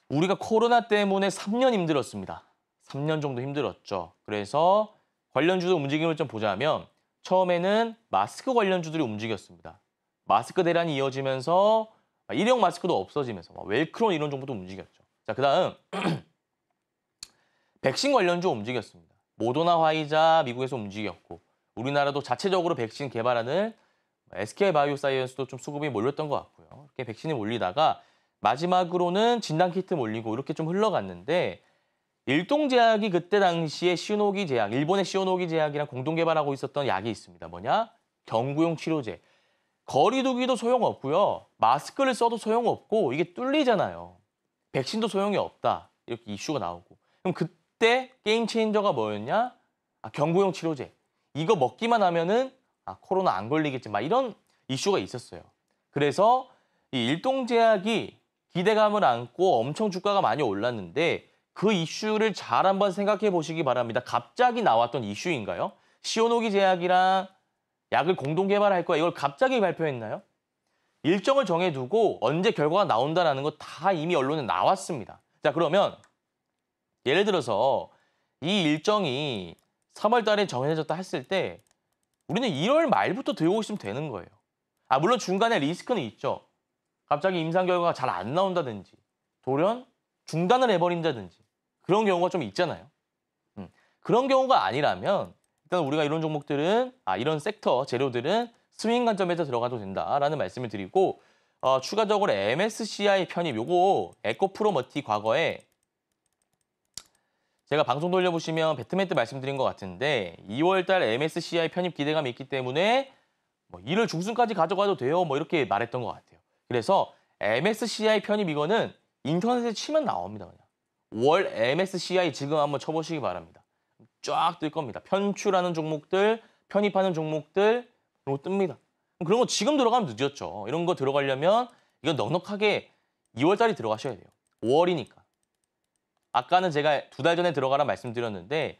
우리가 코로나 때문에 3년 힘들었습니다. 3년 정도 힘들었죠. 그래서 관련주도 움직임을 좀 보자면 처음에는 마스크 관련주들이 움직였습니다. 마스크 대란이 이어지면서 일회용 마스크도 없어지면서 웰크론 이런 정도도 움직였죠. 자, 그다음 백신 관련주 움직였습니다. 모더나 화이자 미국에서 움직였고 우리나라도 자체적으로 백신 개발하는 SK바이오사이언스도 좀 수급이 몰렸던 것 같고요. 이렇게 백신이 몰리다가 마지막으로는 진단키트 몰리고 이렇게 좀 흘러갔는데 일동제약이 그때 당시에 시오노기 제약, 일본의 시오노기 제약이랑 공동 개발하고 있었던 약이 있습니다. 뭐냐? 경구용 치료제. 거리 두기도 소용없고요. 마스크를 써도 소용없고 이게 뚫리잖아요. 백신도 소용이 없다. 이렇게 이슈가 나오고. 그럼 그때 게임 체인저가 뭐였냐? 경구용 치료제. 이거 먹기만 하면은 코로나 안 걸리겠지. 막 이런 이슈가 있었어요. 그래서 이 일동제약이 기대감을 안고 엄청 주가가 많이 올랐는데 그 이슈를 잘 한번 생각해 보시기 바랍니다. 갑자기 나왔던 이슈인가요? 시오노기 제약이랑 약을 공동 개발할 거야. 이걸 갑자기 발표했나요? 일정을 정해두고 언제 결과가 나온다는 거 다 이미 언론에 나왔습니다. 자, 그러면 예를 들어서 이 일정이 3월 달에 정해졌다 했을 때 우리는 1월 말부터 들고 있으면 되는 거예요. 물론 중간에 리스크는 있죠. 갑자기 임상 결과가 잘 안 나온다든지 돌연 중단을 해버린다든지 그런 경우가 좀 있잖아요. 그런 경우가 아니라면 일단 우리가 이런 종목들은 이런 섹터 재료들은 스윙 관점에서 들어가도 된다라는 말씀을 드리고 추가적으로 MSCI 편입 요거 에코프로머티 과거에 제가 방송 돌려보시면 배트맨 때 말씀드린 것 같은데 2월 달 MSCI 편입 기대감이 있기 때문에 이를 중순까지 가져가도 돼요. 이렇게 말했던 것 같아요. 그래서 MSCI 편입 이거는 인터넷에 치면 나옵니다. 그냥. 월 MSCI 지금 한번 쳐보시기 바랍니다. 쫙 뜰 겁니다. 편출하는 종목들, 편입하는 종목들 그런 거 뜹니다. 그런 거 지금 들어가면 늦었죠. 이런 거 들어가려면 이건 넉넉하게 2월 달이 들어가셔야 돼요. 5월이니까. 아까는 제가 2달 전에 들어가라 말씀드렸는데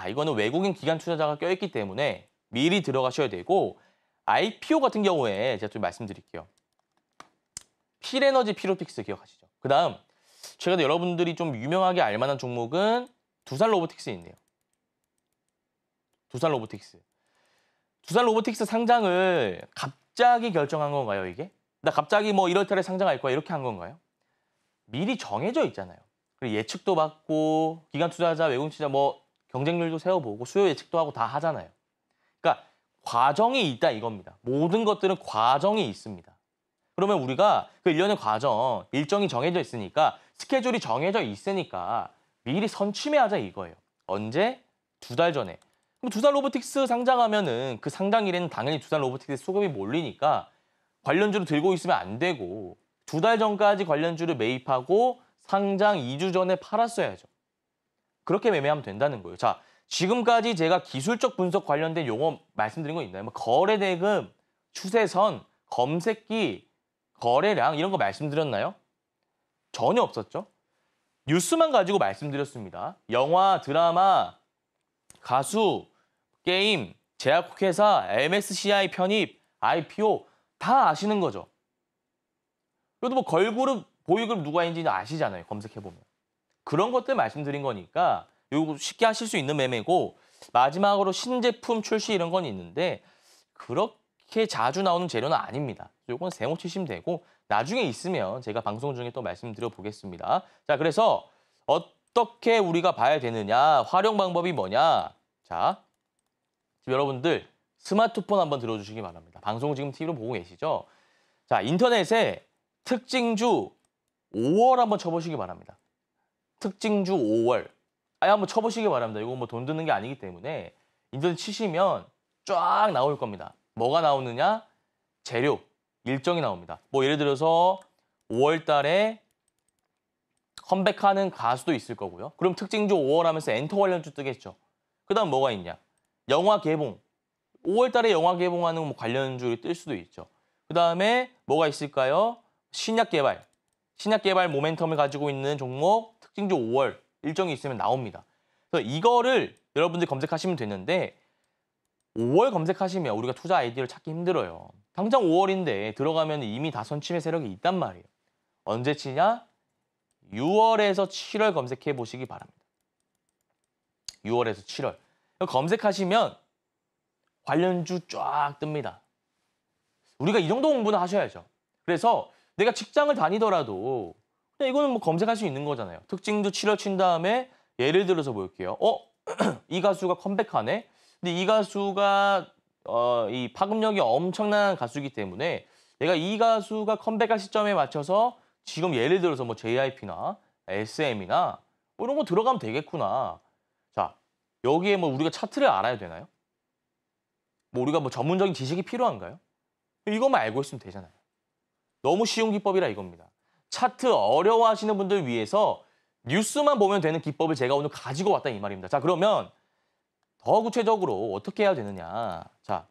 이거는 외국인 기관 투자자가 껴있기 때문에 미리 들어가셔야 되고 IPO 같은 경우에 제가 좀 말씀드릴게요. 필에너지 피로틱스 기억하시죠? 그 다음 최근에 여러분들이 좀 유명하게 알만한 종목은 두산 로보틱스 있네요. 두산 로보틱스. 두산 로보틱스 상장을 갑자기 결정한 건가요, 이게? 나 갑자기 1월 달에 상장할 거야 이렇게 한 건가요? 미리 정해져 있잖아요. 그리고 예측도 받고 기관 투자자, 외국인 투자자 경쟁률도 세워보고 수요 예측도 하고 다 하잖아요. 그러니까 과정이 있다 이겁니다. 모든 것들은 과정이 있습니다. 그러면 우리가 그 일련의 과정, 일정이 정해져 있으니까 스케줄이 정해져 있으니까 미리 선취매하자 이거예요. 언제? 2달 전에. 그럼 두산 로보틱스 상장하면은 그 상장일에는 당연히 두산 로보틱스 수급이 몰리니까 관련주를 들고 있으면 안 되고 2달 전까지 관련주를 매입하고 상장 2주 전에 팔았어야죠. 그렇게 매매하면 된다는 거예요. 자, 지금까지 제가 기술적 분석 관련된 용어 말씀드린 거 있나요? 거래 대금, 추세선, 검색기, 거래량 이런 거 말씀드렸나요? 전혀 없었죠. 뉴스만 가지고 말씀드렸습니다. 영화, 드라마, 가수, 게임, 제약회사, MSCI 편입, IPO 다 아시는 거죠. 그래도 뭐 걸그룹, 보이그룹 누가 있는지 아시잖아요. 검색해보면. 그런 것들 말씀드린 거니까 요거 쉽게 하실 수 있는 매매고 마지막으로 신제품 출시 이런 건 있는데 그렇게 자주 나오는 재료는 아닙니다. 요건 세모 치시면 되고 나중에 있으면 제가 방송 중에 또 말씀드려 보겠습니다. 자, 그래서 어떻게 우리가 봐야 되느냐, 활용 방법이 뭐냐. 자, 지금 여러분들 스마트폰 한번 들어주시기 바랍니다. 방송 지금 TV로 보고 계시죠? 자, 인터넷에 특징주 5월 한번 쳐보시기 바랍니다. 특징주 5월. 아예 한번 쳐보시기 바랍니다. 이거 뭐 돈 드는 게 아니기 때문에 인터넷 치시면 쫙 나올 겁니다. 뭐가 나오느냐? 재료, 일정이 나옵니다. 뭐 예를 들어서 5월 달에 컴백하는 가수도 있을 거고요. 그럼 특징주 5월 하면서 엔터 관련주 뜨겠죠. 그 다음 뭐가 있냐? 영화 개봉. 5월 달에 영화 개봉하는 뭐 관련주를 뜰 수도 있죠. 그 다음에 뭐가 있을까요? 신약 개발. 신약 개발 모멘텀을 가지고 있는 종목 특징주 5월 일정이 있으면 나옵니다. 그래서 이거를 여러분들 검색하시면 되는데 5월 검색하시면 우리가 투자 아이디어를 찾기 힘들어요. 당장 5월인데 들어가면 이미 다 선침의 세력이 있단 말이에요. 언제 치냐? 6월에서 7월 검색해 보시기 바랍니다. 6월에서 7월. 검색하시면 관련주 쫙 뜹니다. 우리가 이 정도 공부는 하셔야죠. 그래서 내가 직장을 다니더라도 그냥 이거는 뭐 검색할 수 있는 거잖아요. 특징주 7월 친 다음에 예를 들어서 볼게요. 이 가수가 컴백하네? 근데 이 가수가 이 파급력이 엄청난 가수이기 때문에 내가 이 가수가 컴백할 시점에 맞춰서 지금 예를 들어서 뭐 JYP나 SM이나 뭐 이런 거 들어가면 되겠구나. 자, 여기에 뭐 우리가 차트를 알아야 되나요? 뭐 우리가 뭐 전문적인 지식이 필요한가요? 이것만 알고 있으면 되잖아요. 너무 쉬운 기법이라 이겁니다. 차트 어려워하시는 분들 위해서 뉴스만 보면 되는 기법을 제가 오늘 가지고 왔다 이 말입니다. 자, 그러면 더 구체적으로 어떻게 해야 되느냐. 자,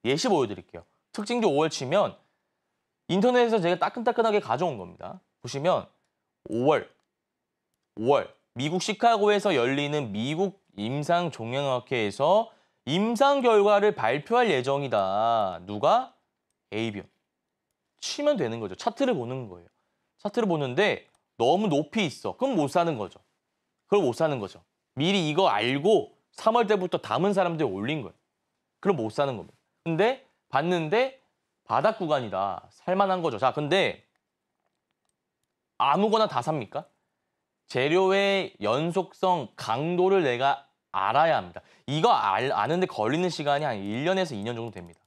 예시 보여드릴게요. 특징주 5월 치면 인터넷에서 제가 따끈따끈하게 가져온 겁니다. 보시면 5월 미국 시카고에서 열리는 미국 임상종양학회에서 임상 결과를 발표할 예정이다. 누가? 에이비온. 치면 되는 거죠. 차트를 보는 거예요. 차트를 보는데 너무 높이 있어. 그럼 못 사는 거죠. 그럼 못 사는 거죠. 미리 이거 알고 3월 때부터 담은 사람들이 올린 거예요. 그럼 못 사는 겁니다. 근데 봤는데 바닥 구간이다. 살만한 거죠. 자, 근데 아무거나 다 삽니까? 재료의 연속성, 강도를 내가 알아야 합니다. 이거 아는데 걸리는 시간이 한 1년에서 2년 정도 됩니다.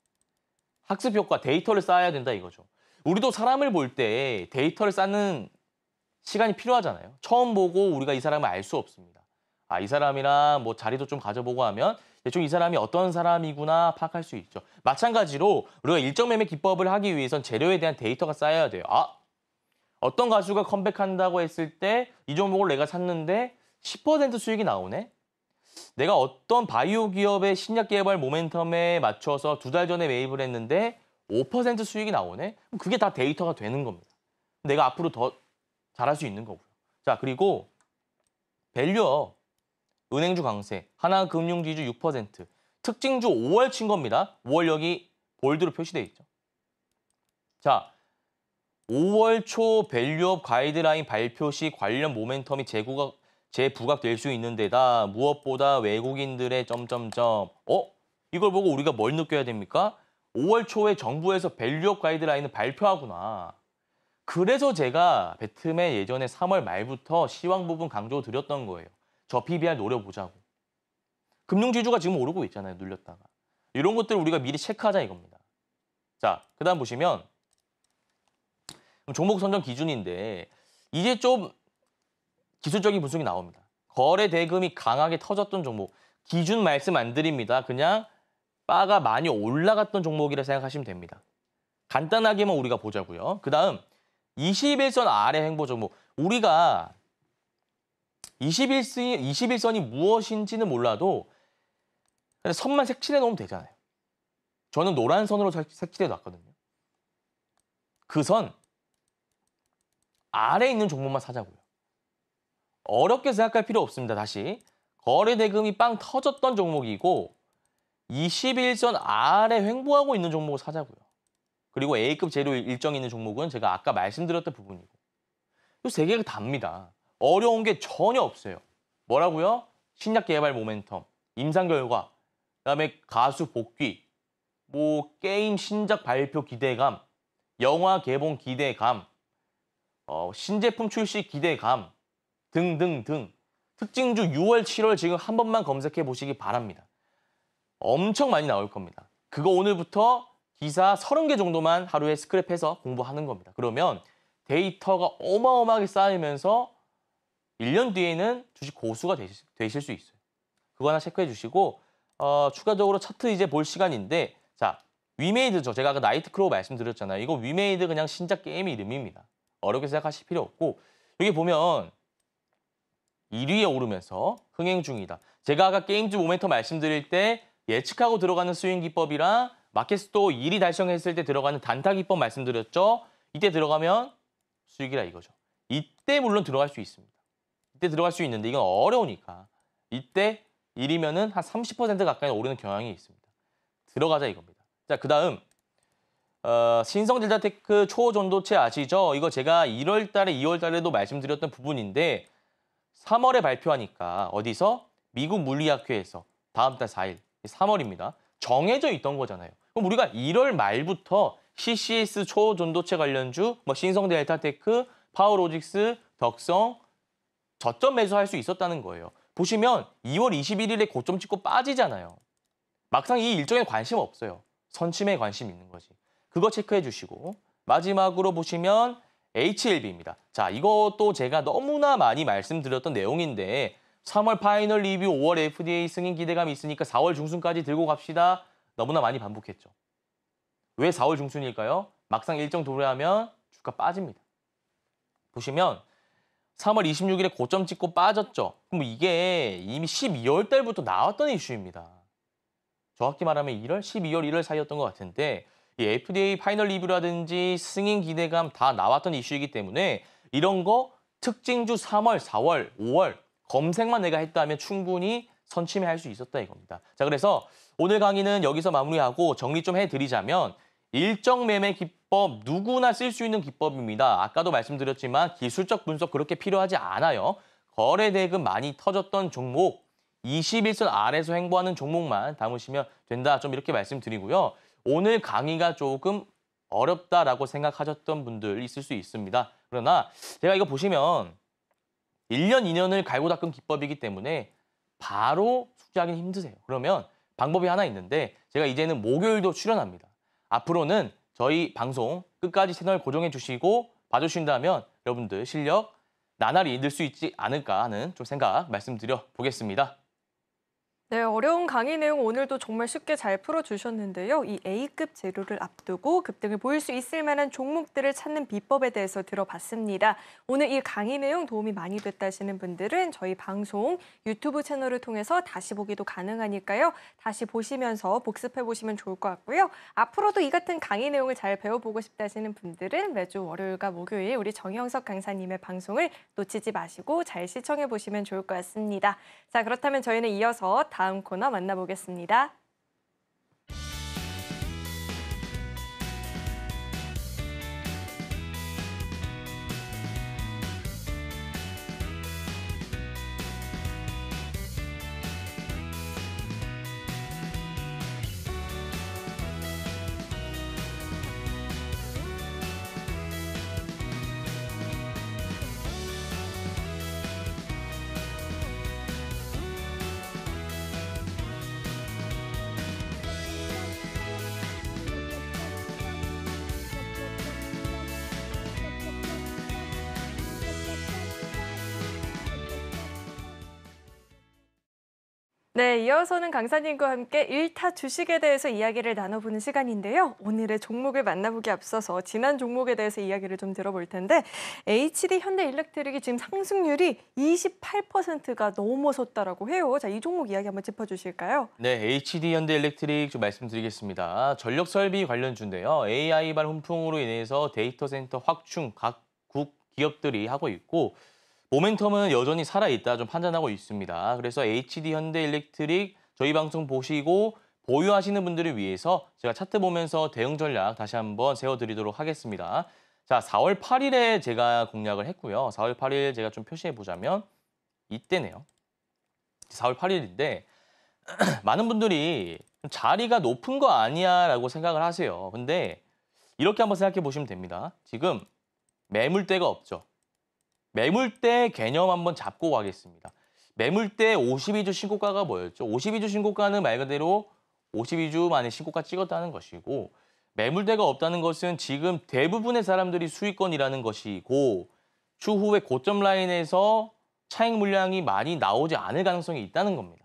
학습 효과, 데이터를 쌓아야 된다 이거죠. 우리도 사람을 볼 때 데이터를 쌓는 시간이 필요하잖아요. 처음 보고 우리가 이 사람을 알 수 없습니다. 아, 이 사람이랑 뭐 자리도 좀 가져보고 하면 대충 이 사람이 어떤 사람이구나 파악할 수 있죠. 마찬가지로 우리가 일정 매매 기법을 하기 위해선 재료에 대한 데이터가 쌓여야 돼요. 아, 어떤 가수가 컴백한다고 했을 때 이 종목을 내가 샀는데 10% 수익이 나오네? 내가 어떤 바이오 기업의 신약 개발 모멘텀에 맞춰서 2달 전에 매입을 했는데 5% 수익이 나오네? 그럼 그게 다 데이터가 되는 겁니다. 내가 앞으로 더 잘할 수 있는 거고요. 자, 그리고 밸류업, 은행주 강세, 하나금융지주 6%, 특징주 5월 친 겁니다. 5월 여기 볼드로 표시되어 있죠. 자, 5월 초 밸류업 가이드라인 발표 시 관련 모멘텀이 재부각될 수 있는 데다 무엇보다 외국인들의 점점점. 이걸 보고 우리가 뭘 느껴야 됩니까? 5월 초에 정부에서 밸류업 가이드라인을 발표하구나. 그래서 제가 배트맨 예전에 3월 말부터 시황 부분 강조 드렸던 거예요. 저 PBR 노려보자고. 금융지주가 지금 오르고 있잖아요. 눌렸다가. 이런 것들을 우리가 미리 체크하자 이겁니다. 자, 그 다음 보시면 종목 선정 기준인데 이제 좀 기술적인 분석이 나옵니다. 거래 대금이 강하게 터졌던 종목. 기준 말씀 안 드립니다. 그냥 바가 많이 올라갔던 종목이라 생각하시면 됩니다. 간단하게만 우리가 보자고요. 그 다음 21선 아래 횡보 종목. 우리가 21선이 무엇인지는 몰라도 그냥 선만 색칠해 놓으면 되잖아요. 저는 노란 선으로 색칠해 놨거든요. 그 선 아래에 있는 종목만 사자고요. 어렵게 생각할 필요 없습니다. 다시. 거래 대금이 빵 터졌던 종목이고 21선 아래 횡보하고 있는 종목을 사자고요. 그리고 A급 재료 일정이 있는 종목은 제가 아까 말씀드렸던 부분이고. 이 세 개가 답니다. 어려운 게 전혀 없어요. 뭐라고요? 신약 개발 모멘텀, 임상 결과, 그다음에 가수 복귀, 뭐 게임 신작 발표 기대감, 영화 개봉 기대감, 신제품 출시 기대감 등등등. 특징주 6월, 7월 지금 한 번만 검색해 보시기 바랍니다. 엄청 많이 나올 겁니다. 그거 오늘부터 기사 30개 정도만 하루에 스크랩해서 공부하는 겁니다. 그러면 데이터가 어마어마하게 쌓이면서 1년 뒤에는 주식 고수가 되실 수 있어요. 그거 하나 체크해 주시고 추가적으로 차트 이제 볼 시간인데 자, 위메이드죠. 제가 아까 나이트크로우 말씀드렸잖아요. 이거 위메이드 그냥 신작 게임 이름입니다. 어렵게 생각하실 필요 없고 여기 보면 1위에 오르면서 흥행 중이다. 제가 아까 게임즈 모멘텀 말씀드릴 때 예측하고 들어가는 스윙 기법이랑 마켓스토어 1위 달성했을 때 들어가는 단타 기법 말씀드렸죠. 이때 들어가면 수익이라 이거죠. 이때 물론 들어갈 수 있습니다. 이때 들어갈 수 있는데 이건 어려우니까 이때 1위면은 한 30% 가까이 오르는 경향이 있습니다. 들어가자 이겁니다. 자, 그다음 신성딜다테크 초전도체 아시죠? 이거 제가 1월 달에 2월 달에도 말씀드렸던 부분인데 3월에 발표하니까 어디서? 미국 물리학회에서 다음 달 4일, 3월입니다. 정해져 있던 거잖아요. 그럼 우리가 1월 말부터 CCS 초전도체 관련주, 뭐 신성델타테크, 파워로직스, 덕성, 저점 매수할 수 있었다는 거예요. 보시면 2월 21일에 고점 찍고 빠지잖아요. 막상 이 일정에 관심 없어요. 선침에 관심 있는 거지. 그거 체크해 주시고 마지막으로 보시면 HLB입니다. 자, 이것도 제가 너무나 많이 말씀드렸던 내용인데 3월 파이널 리뷰, 5월 FDA 승인 기대감이 있으니까 4월 중순까지 들고 갑시다. 너무나 많이 반복했죠. 왜 4월 중순일까요? 막상 일정 도래하면 주가 빠집니다. 보시면 3월 26일에 고점 찍고 빠졌죠. 그럼 이게 이미 12월 달부터 나왔던 이슈입니다. 정확히 말하면 1월, 12월, 1월 사이였던 것 같은데 이 FDA 파이널 리뷰라든지 승인 기대감 다 나왔던 이슈이기 때문에 이런 거 특징주 3월, 4월, 5월 검색만 내가 했다면 충분히 선침해할 수 있었다 이겁니다. 자, 그래서 오늘 강의는 여기서 마무리하고 정리 좀 해드리자면 일정 매매 기법 누구나 쓸 수 있는 기법입니다. 아까도 말씀드렸지만 기술적 분석 그렇게 필요하지 않아요. 거래 대금 많이 터졌던 종목, 21선 아래에서 횡보하는 종목만 담으시면 된다. 좀 이렇게 말씀드리고요. 오늘 강의가 조금 어렵다라고 생각하셨던 분들 있을 수 있습니다. 그러나 제가 이거 보시면 1년, 2년을 갈고 닦은 기법이기 때문에 바로 숙지하기는 힘드세요. 그러면 방법이 하나 있는데 제가 이제는 목요일도 출연합니다. 앞으로는 저희 방송 끝까지 채널 고정해 주시고 봐주신다면 여러분들 실력 나날이 늘 수 있지 않을까 하는 좀 생각 말씀드려 보겠습니다. 네, 어려운 강의 내용 오늘도 정말 쉽게 잘 풀어주셨는데요. 이 A급 재료를 앞두고 급등을 보일 수 있을 만한 종목들을 찾는 비법에 대해서 들어봤습니다. 오늘 이 강의 내용 도움이 많이 됐다 하시는 분들은 저희 방송 유튜브 채널을 통해서 다시 보기도 가능하니까요. 다시 보시면서 복습해보시면 좋을 것 같고요. 앞으로도 이 같은 강의 내용을 잘 배워보고 싶다 하시는 분들은 매주 월요일과 목요일 우리 정형석 강사님의 방송을 놓치지 마시고 잘 시청해보시면 좋을 것 같습니다. 자, 그렇다면 저희는 이어서 다음 코너 만나보겠습니다. 네, 이어서는 강사님과 함께 1타 주식에 대해서 이야기를 나눠보는 시간인데요. 오늘의 종목을 만나보기 앞서서 지난 종목에 대해서 이야기를 좀 들어볼 텐데 HD 현대일렉트릭이 지금 상승률이 28%가 넘어섰다라고 해요. 자, 이 종목 이야기 한번 짚어주실까요? 네, HD 현대일렉트릭 좀 말씀드리겠습니다. 전력 설비 관련주인데요. AI발 훈풍으로 인해서 데이터 센터 확충 각국 기업들이 하고 있고 모멘텀은 여전히 살아있다 좀 판단하고 있습니다. 그래서 HD 현대일렉트릭 저희 방송 보시고 보유하시는 분들을 위해서 제가 차트 보면서 대응 전략 다시 한번 세워드리도록 하겠습니다. 자, 4월 8일에 제가 공략을 했고요. 4월 8일 제가 좀 표시해 보자면 이때네요. 4월 8일인데 많은 분들이 자리가 높은 거 아니야 라고 생각을 하세요. 근데 이렇게 한번 생각해 보시면 됩니다. 지금 매물대가 없죠. 매물대 개념 한번 잡고 가겠습니다. 매물대 52주 신고가가 뭐였죠? 52주 신고가는 말 그대로 52주 만에 신고가 찍었다는 것이고 매물대가 없다는 것은 지금 대부분의 사람들이 수익권이라는 것이고 추후에 고점 라인에서 차익 물량이 많이 나오지 않을 가능성이 있다는 겁니다.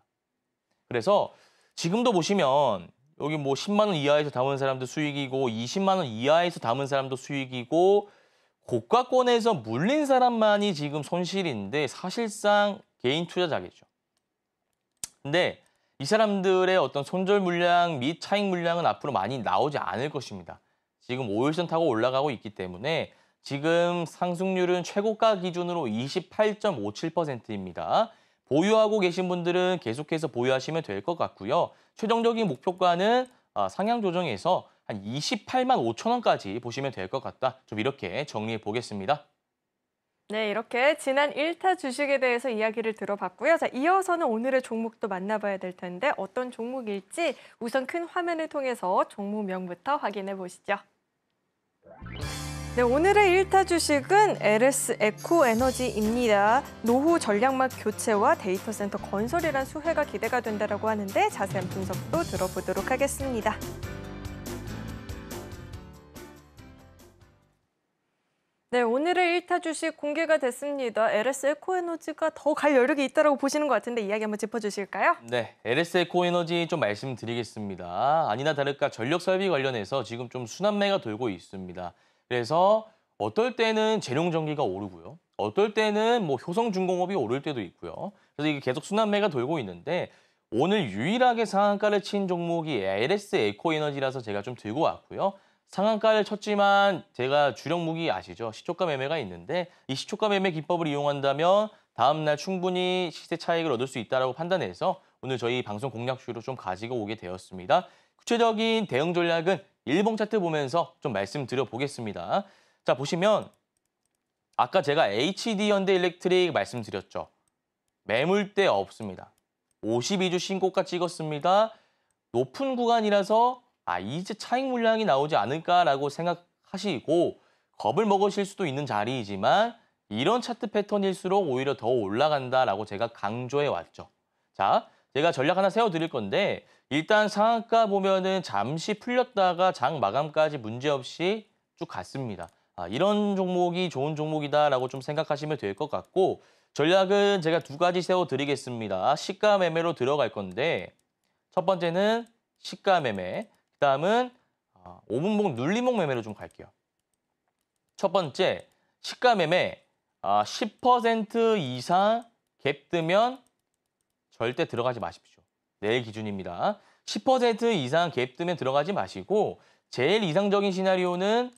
그래서 지금도 보시면 여기 뭐 10만 원 이하에서 담은 사람도 수익이고 20만 원 이하에서 담은 사람도 수익이고 고가권에서 물린 사람만이 지금 손실인데 사실상 개인 투자자겠죠. 근데 이 사람들의 어떤 손절 물량 및 차익 물량은 앞으로 많이 나오지 않을 것입니다. 지금 5일선 타고 올라가고 있기 때문에 지금 상승률은 최고가 기준으로 28.57%입니다. 보유하고 계신 분들은 계속해서 보유하시면 될 것 같고요. 최종적인 목표가는 상향 조정에서 한 28만 5천 원까지 보시면 될 것 같다. 좀 이렇게 정리해 보겠습니다. 네, 이렇게 지난 1타 주식에 대해서 이야기를 들어봤고요. 자, 이어서는 오늘의 종목도 만나봐야 될 텐데 어떤 종목일지 우선 큰 화면을 통해서 종목명부터 확인해 보시죠. 네, 오늘의 1타 주식은 LS 에코에너지입니다. 노후 전략막 교체와 데이터 센터 건설이란 수혜가 기대가 된다고 하는데 자세한 분석도 들어보도록 하겠습니다. 네, 오늘의 1타 주식 공개가 됐습니다. LS 에코에너지가 더 갈 여력이 있다고 보시는 것 같은데 이야기 한번 짚어주실까요? 네, LS 에코에너지 좀 말씀드리겠습니다. 아니나 다를까 전력 설비 관련해서 지금 좀 순환매가 돌고 있습니다. 그래서 어떨 때는 재룡전기가 오르고요. 어떨 때는 뭐 효성중공업이 오를 때도 있고요. 그래서 이게 계속 순환매가 돌고 있는데 오늘 유일하게 상한가를 친 종목이 LS 에코에너지라서 제가 좀 들고 왔고요. 상한가를 쳤지만 제가 주력 무기 아시죠? 시초가 매매가 있는데 이 시초가 매매 기법을 이용한다면 다음 날 충분히 시세 차익을 얻을 수 있다고 판단해서 오늘 저희 방송 공략주로 좀 가지고 오게 되었습니다. 구체적인 대응 전략은 일봉 차트 보면서 좀 말씀드려 보겠습니다. 자, 보시면 아까 제가 HD 현대일렉트릭 말씀드렸죠. 매물대 없습니다. 52주 신고가 찍었습니다. 높은 구간이라서 이제 차익 물량이 나오지 않을까라고 생각하시고 겁을 먹으실 수도 있는 자리이지만 이런 차트 패턴일수록 오히려 더 올라간다라고 제가 강조해 왔죠. 자, 제가 전략 하나 세워드릴 건데 일단 상한가 보면은 잠시 풀렸다가 장 마감까지 문제없이 쭉 갔습니다. 이런 종목이 좋은 종목이다라고 좀 생각하시면 될 것 같고 전략은 제가 두 가지 세워드리겠습니다. 시가 매매로 들어갈 건데 첫 번째는 시가 매매, 그다음은 5분봉 눌림목 매매로 좀 갈게요. 첫 번째 시가 매매 10% 이상 갭 뜨면 절대 들어가지 마십시오. 내일 기준입니다. 10% 이상 갭 뜨면 들어가지 마시고 제일 이상적인 시나리오는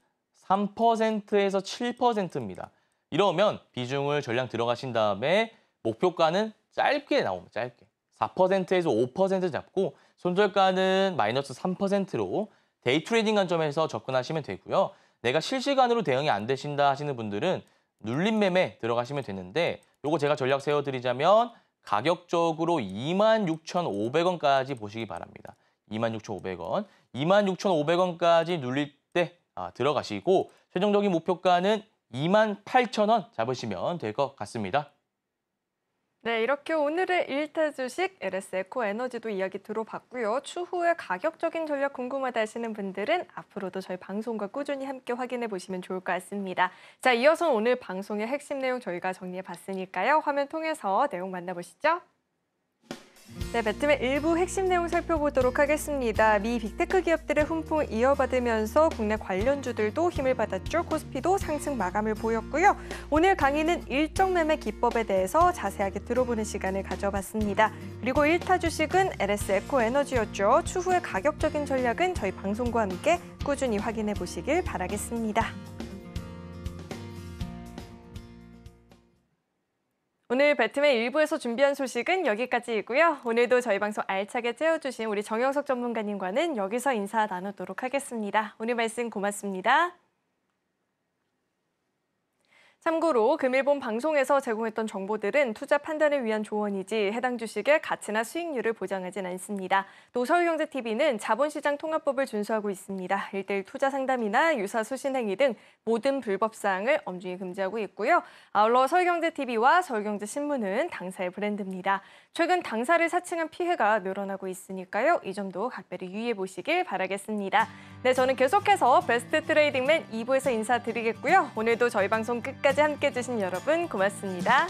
3%에서 7%입니다. 이러면 비중을 전량 들어가신 다음에 목표가는 짧게 나옵니다. 짧게. 4%에서 5% 잡고 손절가는 마이너스 3%로 데이 트레이딩 관점에서 접근하시면 되고요. 내가 실시간으로 대응이 안 되신다 하시는 분들은 눌림 매매 들어가시면 되는데 요거 제가 전략 세워드리자면 가격적으로 26,500원까지 보시기 바랍니다. 26,500원. 26,500원까지 눌릴 때 들어가시고 최종적인 목표가는 28,000원 잡으시면 될 것 같습니다. 네, 이렇게 오늘의 1타 주식 LS 에코에너지도 이야기 들어봤고요. 추후에 가격적인 전략 궁금하다 하시는 분들은 앞으로도 저희 방송과 꾸준히 함께 확인해 보시면 좋을 것 같습니다. 자, 이어서 오늘 방송의 핵심 내용 저희가 정리해 봤으니까요. 화면 통해서 내용 만나보시죠. 네, 배트맨 일부 핵심 내용 살펴보도록 하겠습니다. 미 빅테크 기업들의 훈풍을 이어받으면서 국내 관련주들도 힘을 받았죠. 코스피도 상승 마감을 보였고요. 오늘 강의는 일정 매매 기법에 대해서 자세하게 들어보는 시간을 가져봤습니다. 그리고 1타 주식은 LS 에코에너지였죠. 추후의 가격적인 전략은 저희 방송과 함께 꾸준히 확인해 보시길 바라겠습니다. 오늘 배트맨 1부에서 준비한 소식은 여기까지이고요. 오늘도 저희 방송 알차게 채워주신 우리 정영석 전문가님과는 여기서 인사 나누도록 하겠습니다. 오늘 말씀 고맙습니다. 참고로 금일본 방송에서 제공했던 정보들은 투자 판단을 위한 조언이지 해당 주식의 가치나 수익률을 보장하진 않습니다. 또 서울경제TV는 자본시장 통합법을 준수하고 있습니다. 1:1 투자 상담이나 유사 수신 행위 등 모든 불법 사항을 엄중히 금지하고 있고요. 아울러 서울경제TV와 서울경제신문은 당사의 브랜드입니다. 최근 당사를 사칭한 피해가 늘어나고 있으니까요. 이 점도 각별히 유의해 보시길 바라겠습니다. 네, 저는 계속해서 베스트 트레이딩맨 2부에서 인사드리겠고요. 오늘도 저희 방송 끝까지 함께해 주신 여러분 고맙습니다.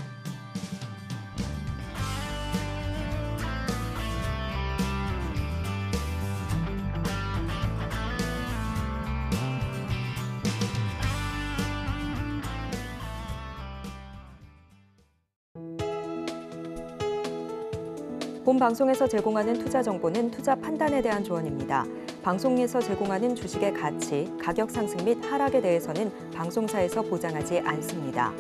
본 방송에서 제공하는 투자 정보는 투자 판단에 대한 조언입니다. 방송에서 제공하는 주식의 가치, 가격 상승 및 하락에 대해서는 방송사에서 보장하지 않습니다.